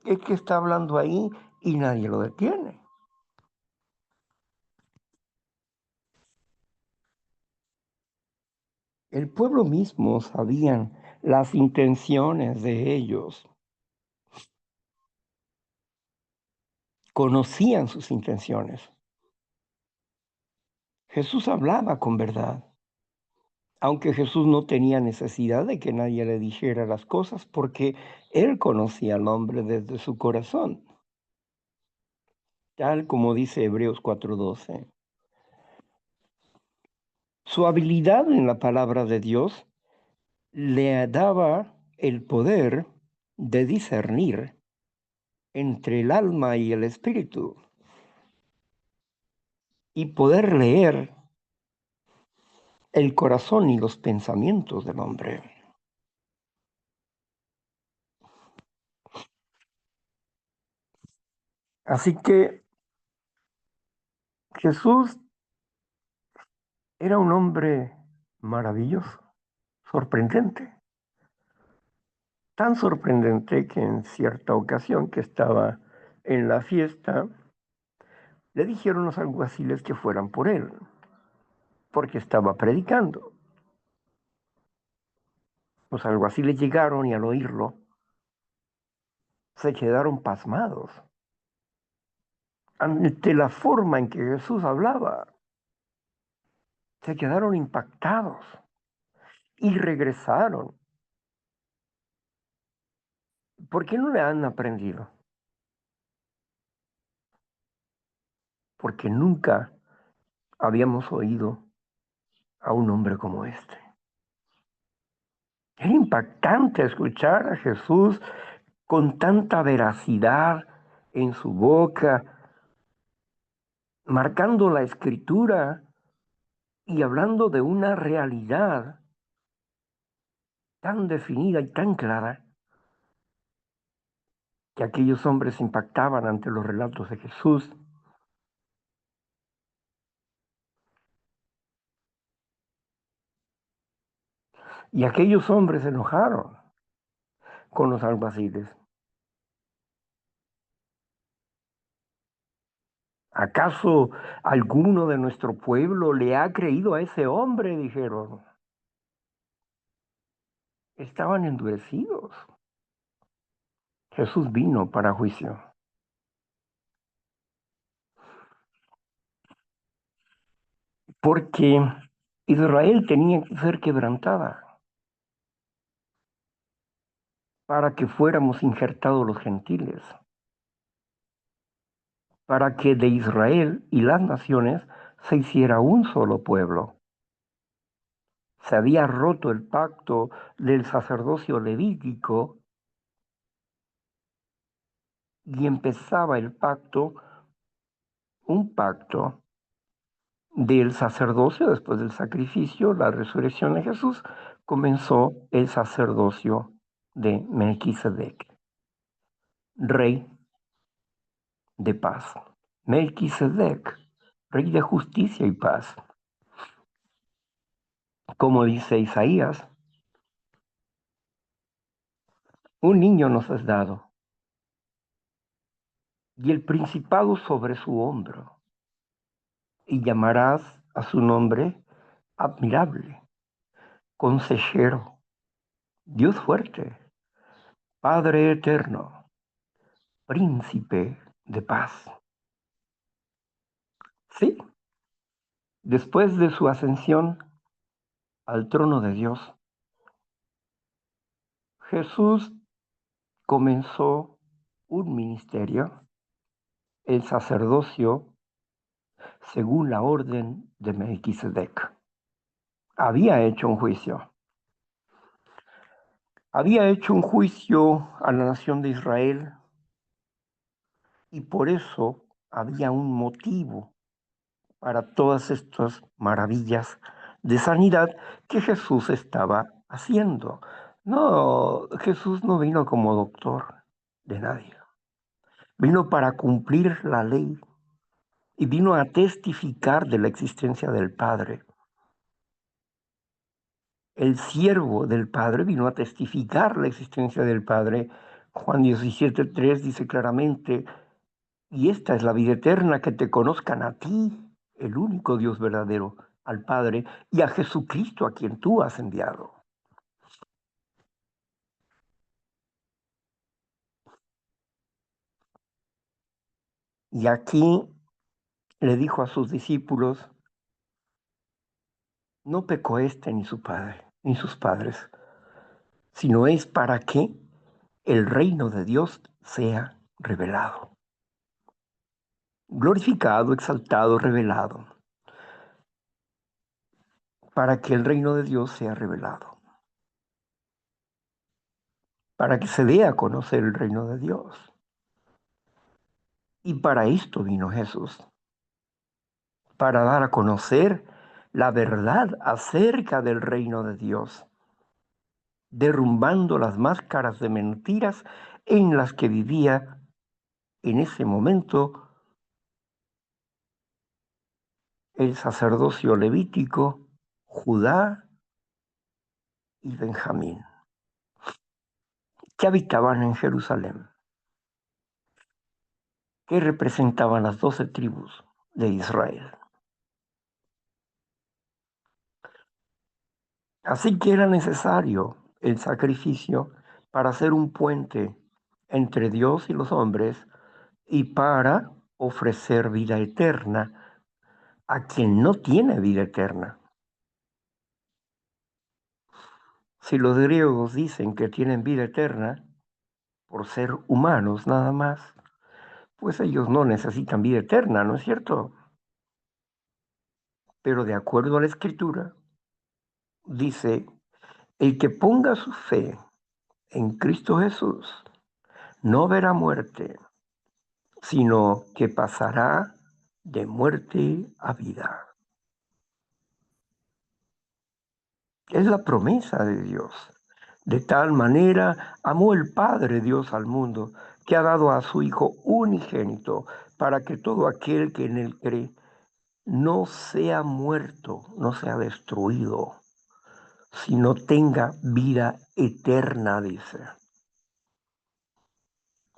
es que está hablando ahí y nadie lo detiene? El pueblo mismo sabían las intenciones de ellos, conocían sus intenciones. Jesús hablaba con verdad, aunque Jesús no tenía necesidad de que nadie le dijera las cosas porque él conocía al hombre desde su corazón, tal como dice Hebreos 4:12. Su habilidad en la palabra de Dios le daba el poder de discernir entre el alma y el espíritu y poder leer el corazón y los pensamientos del hombre. Así que Jesús era un hombre maravilloso, sorprendente. Tan sorprendente que en cierta ocasión que estaba en la fiesta, le dijeron los alguaciles que fueran por él, porque estaba predicando. Los alguaciles llegaron y al oírlo se quedaron pasmados ante la forma en que Jesús hablaba. Se quedaron impactados y regresaron. ¿Por qué no le han aprendido? Porque nunca habíamos oído a un hombre como este. Era impactante escuchar a Jesús con tanta veracidad en su boca, marcando la escritura y hablando de una realidad tan definida y tan clara que aquellos hombres impactaban ante los relatos de Jesús. Y aquellos hombres se enojaron con los alguaciles. ¿Acaso alguno de nuestro pueblo le ha creído a ese hombre? Dijeron. Estaban endurecidos. Jesús vino para juicio. Porque Israel tenía que ser quebrantada para que fuéramos injertados los gentiles, para que de Israel y las naciones se hiciera un solo pueblo. Se había roto el pacto del sacerdocio levítico y empezaba el pacto, un pacto del sacerdocio después del sacrificio, la resurrección de Jesús, comenzó el sacerdocio de Melquisedec, rey de paz. Melquisedec, rey de justicia y paz. Como dice Isaías, un niño nos es dado y el principado sobre su hombro, y llamarás a su nombre admirable, consejero, Dios fuerte, Padre eterno, príncipe de paz. Sí, después de su ascensión al trono de Dios, Jesús comenzó un ministerio, el sacerdocio, según la orden de Melquisedec. Había hecho un juicio. Había hecho un juicio a la nación de Israel y por eso había un motivo para todas estas maravillas de sanidad que Jesús estaba haciendo. No, Jesús no vino como doctor de nadie. Vino para cumplir la ley y vino a testificar de la existencia del Padre. El siervo del Padre vino a testificar la existencia del Padre. Juan 17:3 dice claramente, y esta es la vida eterna, que te conozcan a ti, el único Dios verdadero, al Padre, y a Jesucristo a quien tú has enviado. Y aquí le dijo a sus discípulos, no pecó este ni su padre, ni sus padres, sino es para que el reino de Dios sea revelado. Glorificado, exaltado, revelado. Para que el reino de Dios sea revelado. Para que se dé a conocer el reino de Dios. Y para esto vino Jesús. Para dar a conocer la verdad acerca del reino de Dios, derrumbando las máscaras de mentiras en las que vivía en ese momento el sacerdocio levítico, Judá y Benjamín. que habitaban en Jerusalén, que representaban las 12 tribus de Israel. Así que era necesario el sacrificio para hacer un puente entre Dios y los hombres y para ofrecer vida eterna a quien no tiene vida eterna. Si los griegos dicen que tienen vida eterna por ser humanos nada más, pues ellos no necesitan vida eterna, ¿no es cierto? Pero de acuerdo a la Escritura, dice, el que ponga su fe en Cristo Jesús no verá muerte, sino que pasará de muerte a vida. Es la promesa de Dios. De tal manera amó el Padre Dios al mundo, que ha dado a su Hijo unigénito, para que todo aquel que en él cree no sea muerto, no sea destruido, sino tenga vida eterna, dice.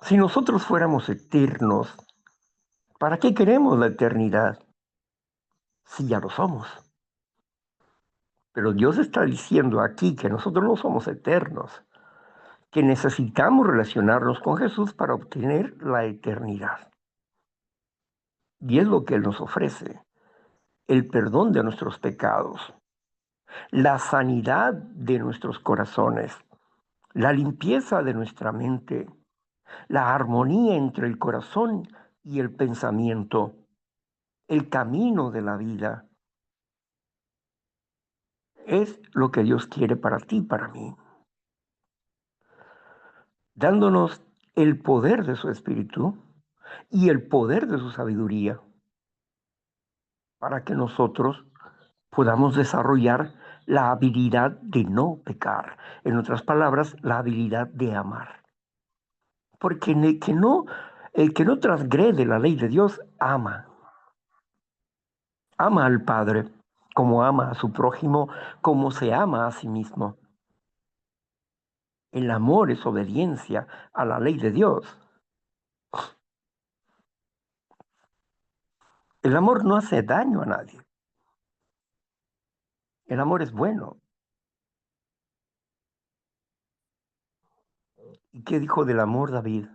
Si nosotros fuéramos eternos, ¿para qué queremos la eternidad? Si ya lo somos. Pero Dios está diciendo aquí que nosotros no somos eternos, que necesitamos relacionarnos con Jesús para obtener la eternidad. Y es lo que Él nos ofrece, el perdón de nuestros pecados, la sanidad de nuestros corazones, la limpieza de nuestra mente, la armonía entre el corazón y el pensamiento, el camino de la vida. Es lo que Dios quiere para ti y para mí, dándonos el poder de su Espíritu y el poder de su sabiduría para que nosotros podamos desarrollar la habilidad de no pecar. En otras palabras, la habilidad de amar. Porque el que no transgrede la ley de Dios ama. Ama al Padre como ama a su prójimo, como se ama a sí mismo. El amor es obediencia a la ley de Dios. El amor no hace daño a nadie. El amor es bueno. ¿Y qué dijo del amor David?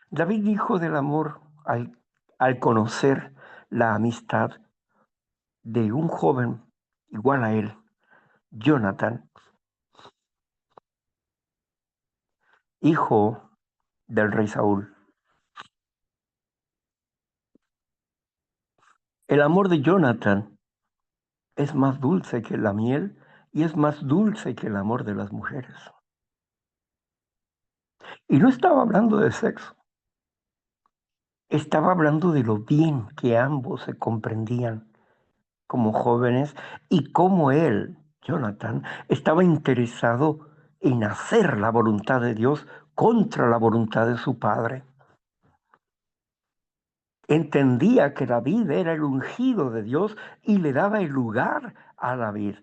David dijo del amor al conocer la amistad de un joven igual a él, Jonathan, hijo del rey Saúl. El amor de Jonathan es más dulce que la miel y es más dulce que el amor de las mujeres. Y no estaba hablando de sexo, estaba hablando de lo bien que ambos se comprendían como jóvenes y cómo él, Jonathan, estaba interesado en hacer la voluntad de Dios contra la voluntad de su padre. Entendía que David era el ungido de Dios y le daba el lugar a David.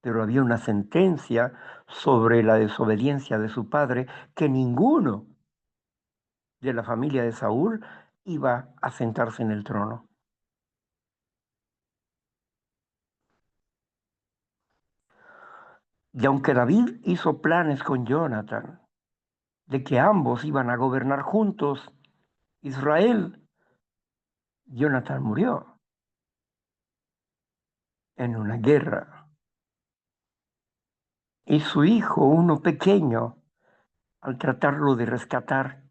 Pero había una sentencia sobre la desobediencia de su padre que ninguno de la familia de Saúl iba a sentarse en el trono. Y aunque David hizo planes con Jonathan de que ambos iban a gobernar juntos Israel, Jonathan murió en una guerra. Y su hijo, uno pequeño, al tratarlo de rescatar,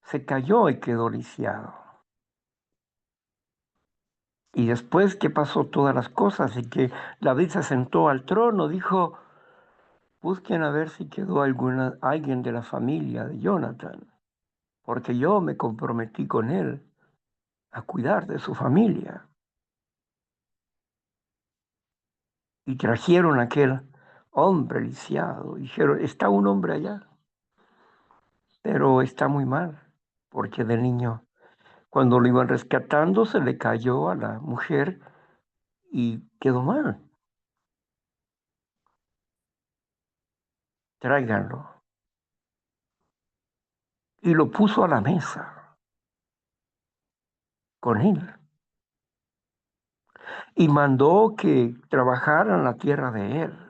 se cayó y quedó lisiado. Y después que pasó todas las cosas y que David se sentó al trono, dijo, busquen a ver si quedó alguien de la familia de Jonathan, porque yo me comprometí con él a cuidar de su familia. Y trajeron a aquel hombre lisiado. Dijeron, está un hombre allá, pero está muy mal, porque de niño, cuando lo iban rescatando, se le cayó a la mujer y quedó mal. tráiganlo. Y lo puso a la mesa con él. Y mandó que trabajaran la tierra de él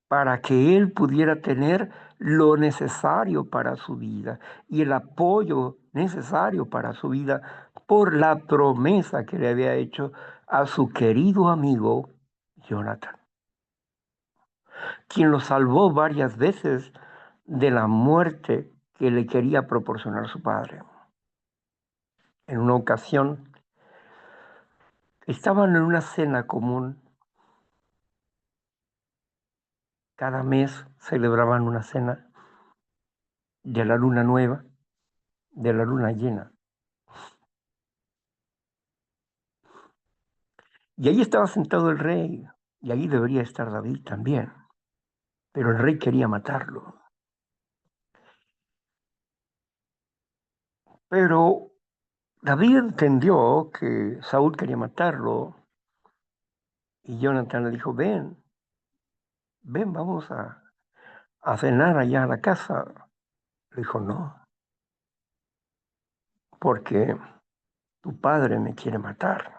para que él pudiera tener lo necesario para su vida y el apoyo necesario para su vida por la promesa que le había hecho a su querido amigo Jonathan, quien lo salvó varias veces de la muerte que le quería proporcionar su padre. En una ocasión estaban en una cena común. Cada mes celebraban una cena de la luna nueva, de la luna llena. Y ahí estaba sentado el rey, y ahí debería estar David también. Pero el rey quería matarlo. Pero David entendió que Saúl quería matarlo, y Jonathan le dijo, ven, vamos a cenar allá a la casa. Le dijo, no, porque tu padre me quiere matar.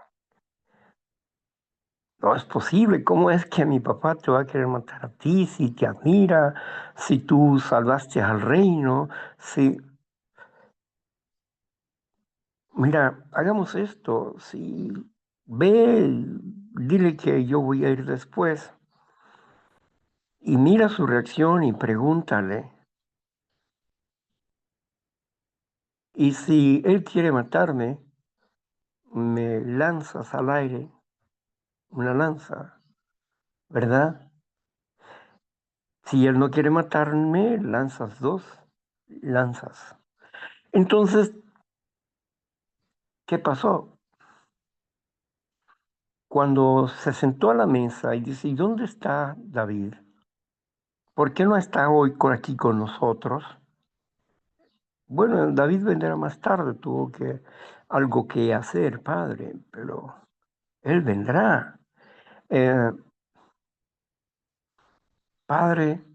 No es posible. ¿Cómo es que mi papá te va a querer matar a ti si te admira, si tú salvaste al reino? Si, mira, hagamos esto. Si ve, dile que yo voy a ir después y mira su reacción y pregúntale. Y si él quiere matarme, me lanzas al aire una lanza, ¿verdad? Si él no quiere matarme, lanzas dos lanzas. Entonces, ¿qué pasó? Cuando se sentó a la mesa y dice, ¿y dónde está David? ¿Por qué no está hoy aquí con nosotros? Bueno, David vendrá más tarde, tuvo algo que hacer, padre, pero él vendrá. Eh, Padre,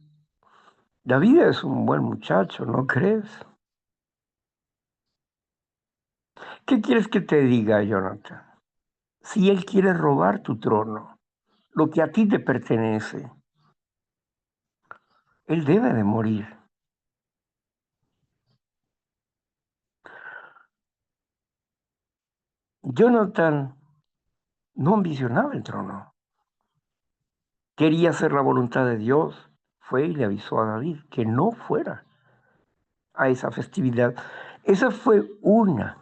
David es un buen muchacho, ¿no crees? ¿Qué quieres que te diga, Jonathan? Si él quiere robar tu trono, lo que a ti te pertenece, él debe de morir. Jonathan no ambicionaba el trono, quería hacer la voluntad de Dios. Fue y le avisó a David que no fuera a esa festividad. Esa fue una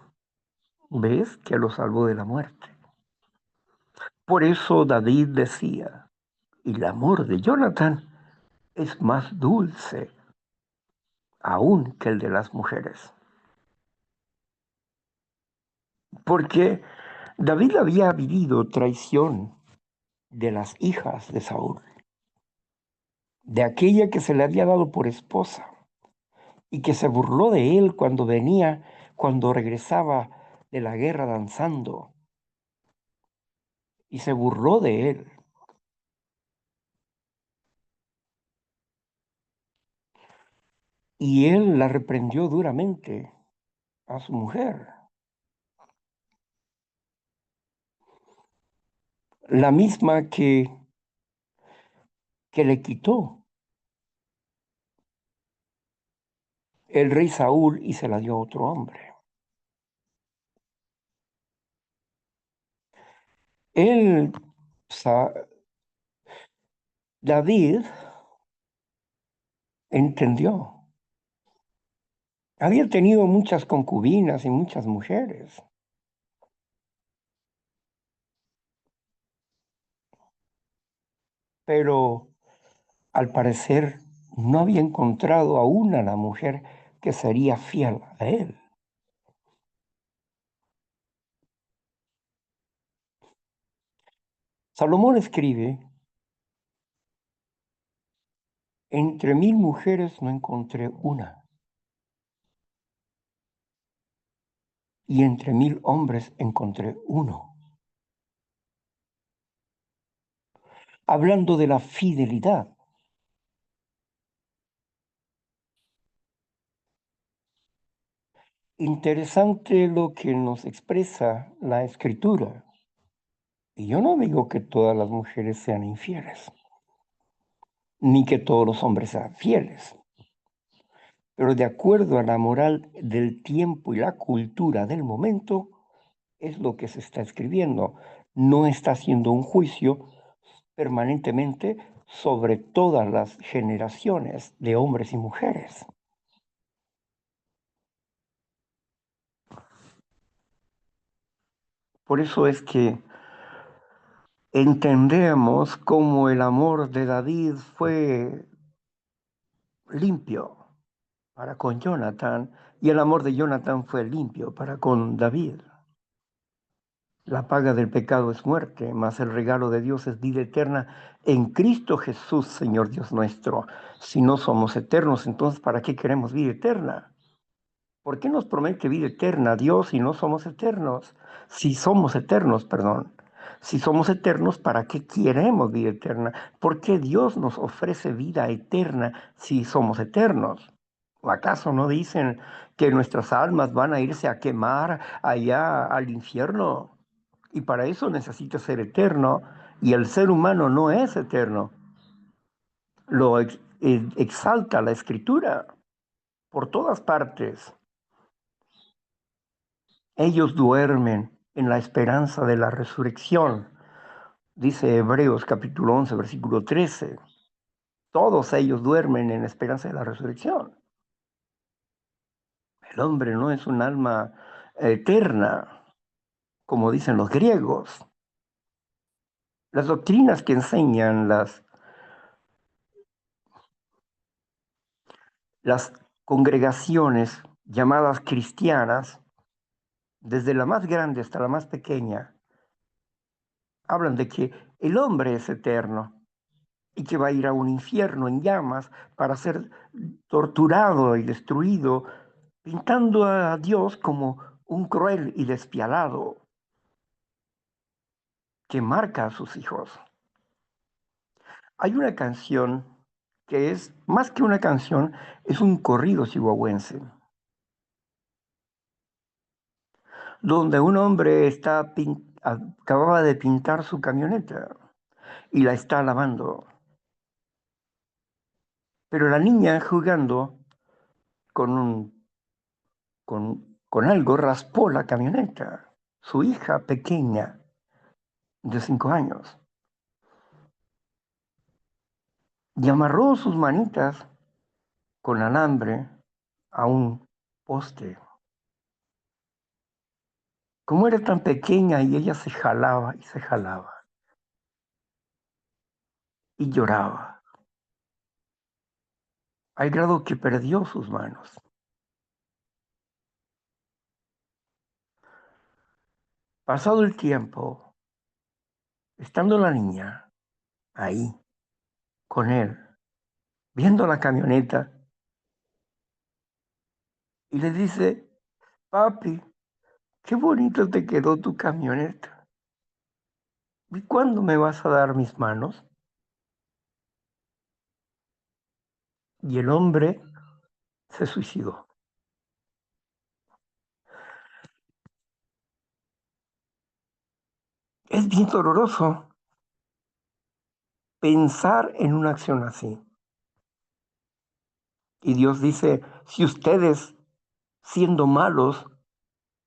vez que lo salvó de la muerte. Por eso David decía, el amor de Jonathan es más dulce aún que el de las mujeres. Porque David había vivido traición de las hijas de Saúl, de aquella que se le había dado por esposa y que se burló de él cuando regresaba de la guerra danzando, y se burló de él. Y él la reprendió duramente a su mujer, la misma que le quitó el rey Saúl y se la dio a otro hombre. Él, David, entendió. Había tenido muchas concubinas y muchas mujeres, pero al parecer no había encontrado aún a la mujer que sería fiel a él. Salomón escribe, entre 1000 mujeres no encontré una, y entre 1000 hombres encontré uno. hablando de la fidelidad. Interesante lo que nos expresa la escritura. Y yo no digo que todas las mujeres sean infieles, ni que todos los hombres sean fieles, pero de acuerdo a la moral del tiempo y la cultura del momento, es lo que se está escribiendo. No está haciendo un juicio permanentemente sobre todas las generaciones de hombres y mujeres. Por eso es que entendemos cómo el amor de David fue limpio para con Jonathan y el amor de Jonathan fue limpio para con David. La paga del pecado es muerte, mas el regalo de Dios es vida eterna en Cristo Jesús, Señor Dios nuestro. Si no somos eternos, entonces ¿para qué queremos vida eterna? ¿Por qué nos promete vida eterna Dios si no somos eternos? Si somos eternos, perdón. Si somos eternos, ¿para qué queremos vida eterna? ¿Por qué Dios nos ofrece vida eterna si somos eternos? ¿O acaso no dicen que nuestras almas van a irse a quemar allá al infierno? Y para eso necesita ser eterno, y el ser humano no es eterno. Lo exalta la escritura por todas partes. Ellos duermen en la esperanza de la resurrección, dice Hebreos capítulo 11, versículo 13. Todos ellos duermen en la esperanza de la resurrección. El hombre no es un alma eterna, como dicen los griegos. Las doctrinas que enseñan las congregaciones llamadas cristianas, desde la más grande hasta la más pequeña, hablan de que el hombre es eterno y que va a ir a un infierno en llamas para ser torturado y destruido, pintando a Dios como un cruel y despiadado que marca a sus hijos. Hay una canción que es, más que una canción, es un corrido chihuahuense, donde un hombre acababa de pintar su camioneta y la está lavando. Pero la niña jugando con, con algo raspó la camioneta. Su hija pequeña de 5 años. Y amarró sus manitas con alambre a un poste. Como era tan pequeña y ella se jalaba y se jalaba y lloraba, al grado que perdió sus manos. Pasado el tiempo, estando la niña ahí con él, viendo la camioneta, y le dice, papi, qué bonito te quedó tu camioneta. ¿Y cuándo me vas a dar mis manos? Y el hombre se suicidó. Es bien doloroso pensar en una acción así. Y Dios dice, si ustedes, siendo malos,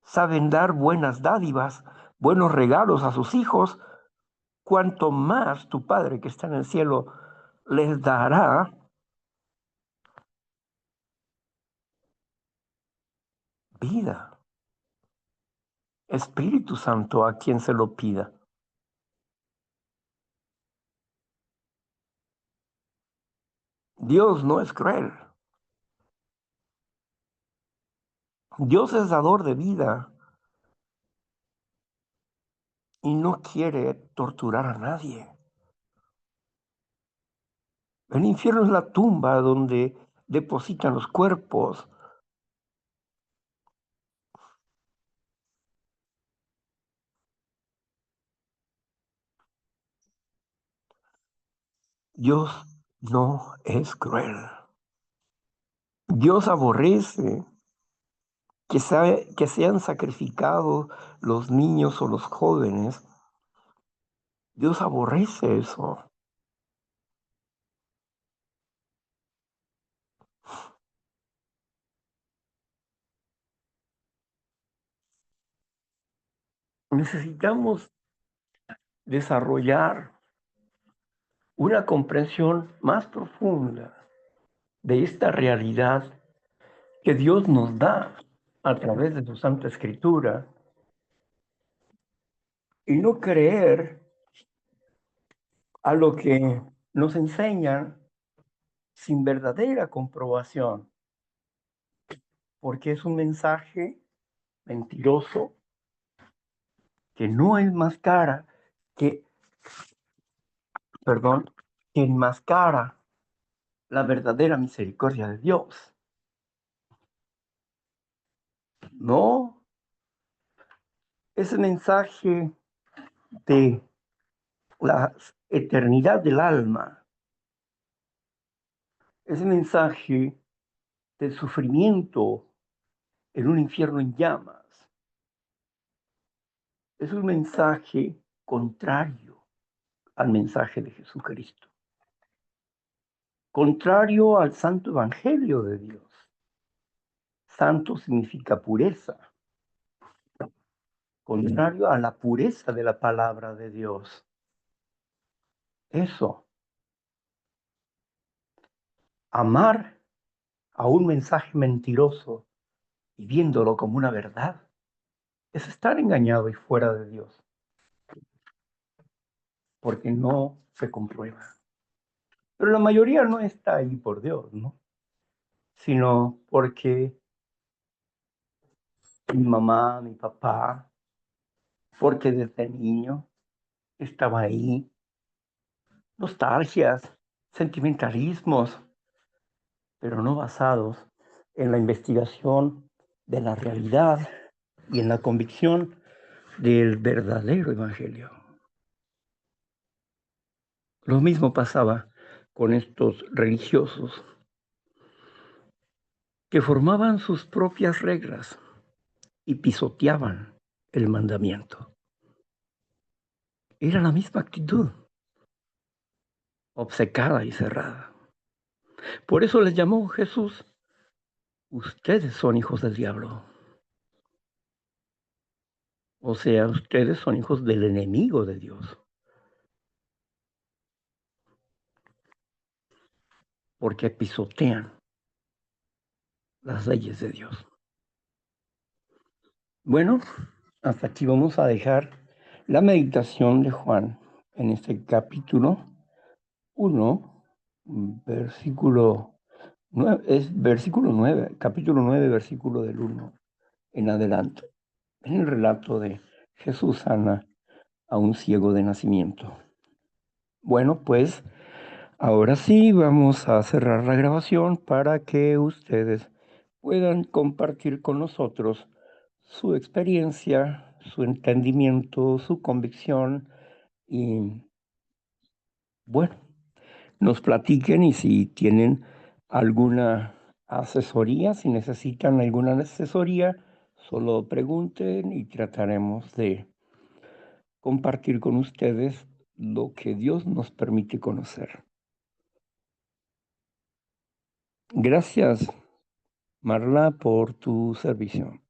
saben dar buenas dádivas, buenos regalos a sus hijos, cuanto más tu Padre que está en el cielo les dará vida. Espíritu Santo a quien se lo pida. Dios no es cruel. Dios es dador de vida y no quiere torturar a nadie. El infierno es la tumba donde depositan los cuerpos. Dios no es cruel. Dios aborrece que sean sacrificados los niños o los jóvenes. Dios aborrece eso. Necesitamos desarrollar una comprensión más profunda de esta realidad que Dios nos da a través de su Santa Escritura y no creer a lo que nos enseñan sin verdadera comprobación, porque es un mensaje mentiroso que no enmascara, que, perdón, que enmascara la verdadera misericordia de Dios. No, ese mensaje de la eternidad del alma, ese mensaje del sufrimiento en un infierno en llamas, es un mensaje contrario al mensaje de Jesucristo, contrario al santo evangelio de Dios. Santo significa pureza, contrario a la pureza de la palabra de Dios. Eso, amar a un mensaje mentiroso y viéndolo como una verdad, es estar engañado y fuera de Dios, porque no se comprueba. Pero la mayoría no está ahí por Dios, ¿no? Sino porque mi mamá, mi papá, porque desde niño estaba ahí, nostalgias, sentimentalismos, pero no basados en la investigación de la realidad y en la convicción del verdadero evangelio. Lo mismo pasaba con estos religiosos que formaban sus propias reglas y pisoteaban el mandamiento. Era la misma actitud, obcecada y cerrada. Por eso les llamó Jesús, ustedes son hijos del diablo. O sea, ustedes son hijos del enemigo de Dios, porque pisotean las leyes de Dios. Bueno, hasta aquí vamos a dejar la meditación de Juan en este capítulo 1, versículo 9, es versículo 9, capítulo 9, versículo del 1 en adelante, en el relato de Jesús sana a un ciego de nacimiento. Bueno, pues ahora sí vamos a cerrar la grabación para que ustedes puedan compartir con nosotros su experiencia, su entendimiento, su convicción y bueno, nos platiquen y si tienen alguna asesoría, si necesitan alguna asesoría, solo pregunten y trataremos de compartir con ustedes lo que Dios nos permite conocer. Gracias, Marla, por tu servicio.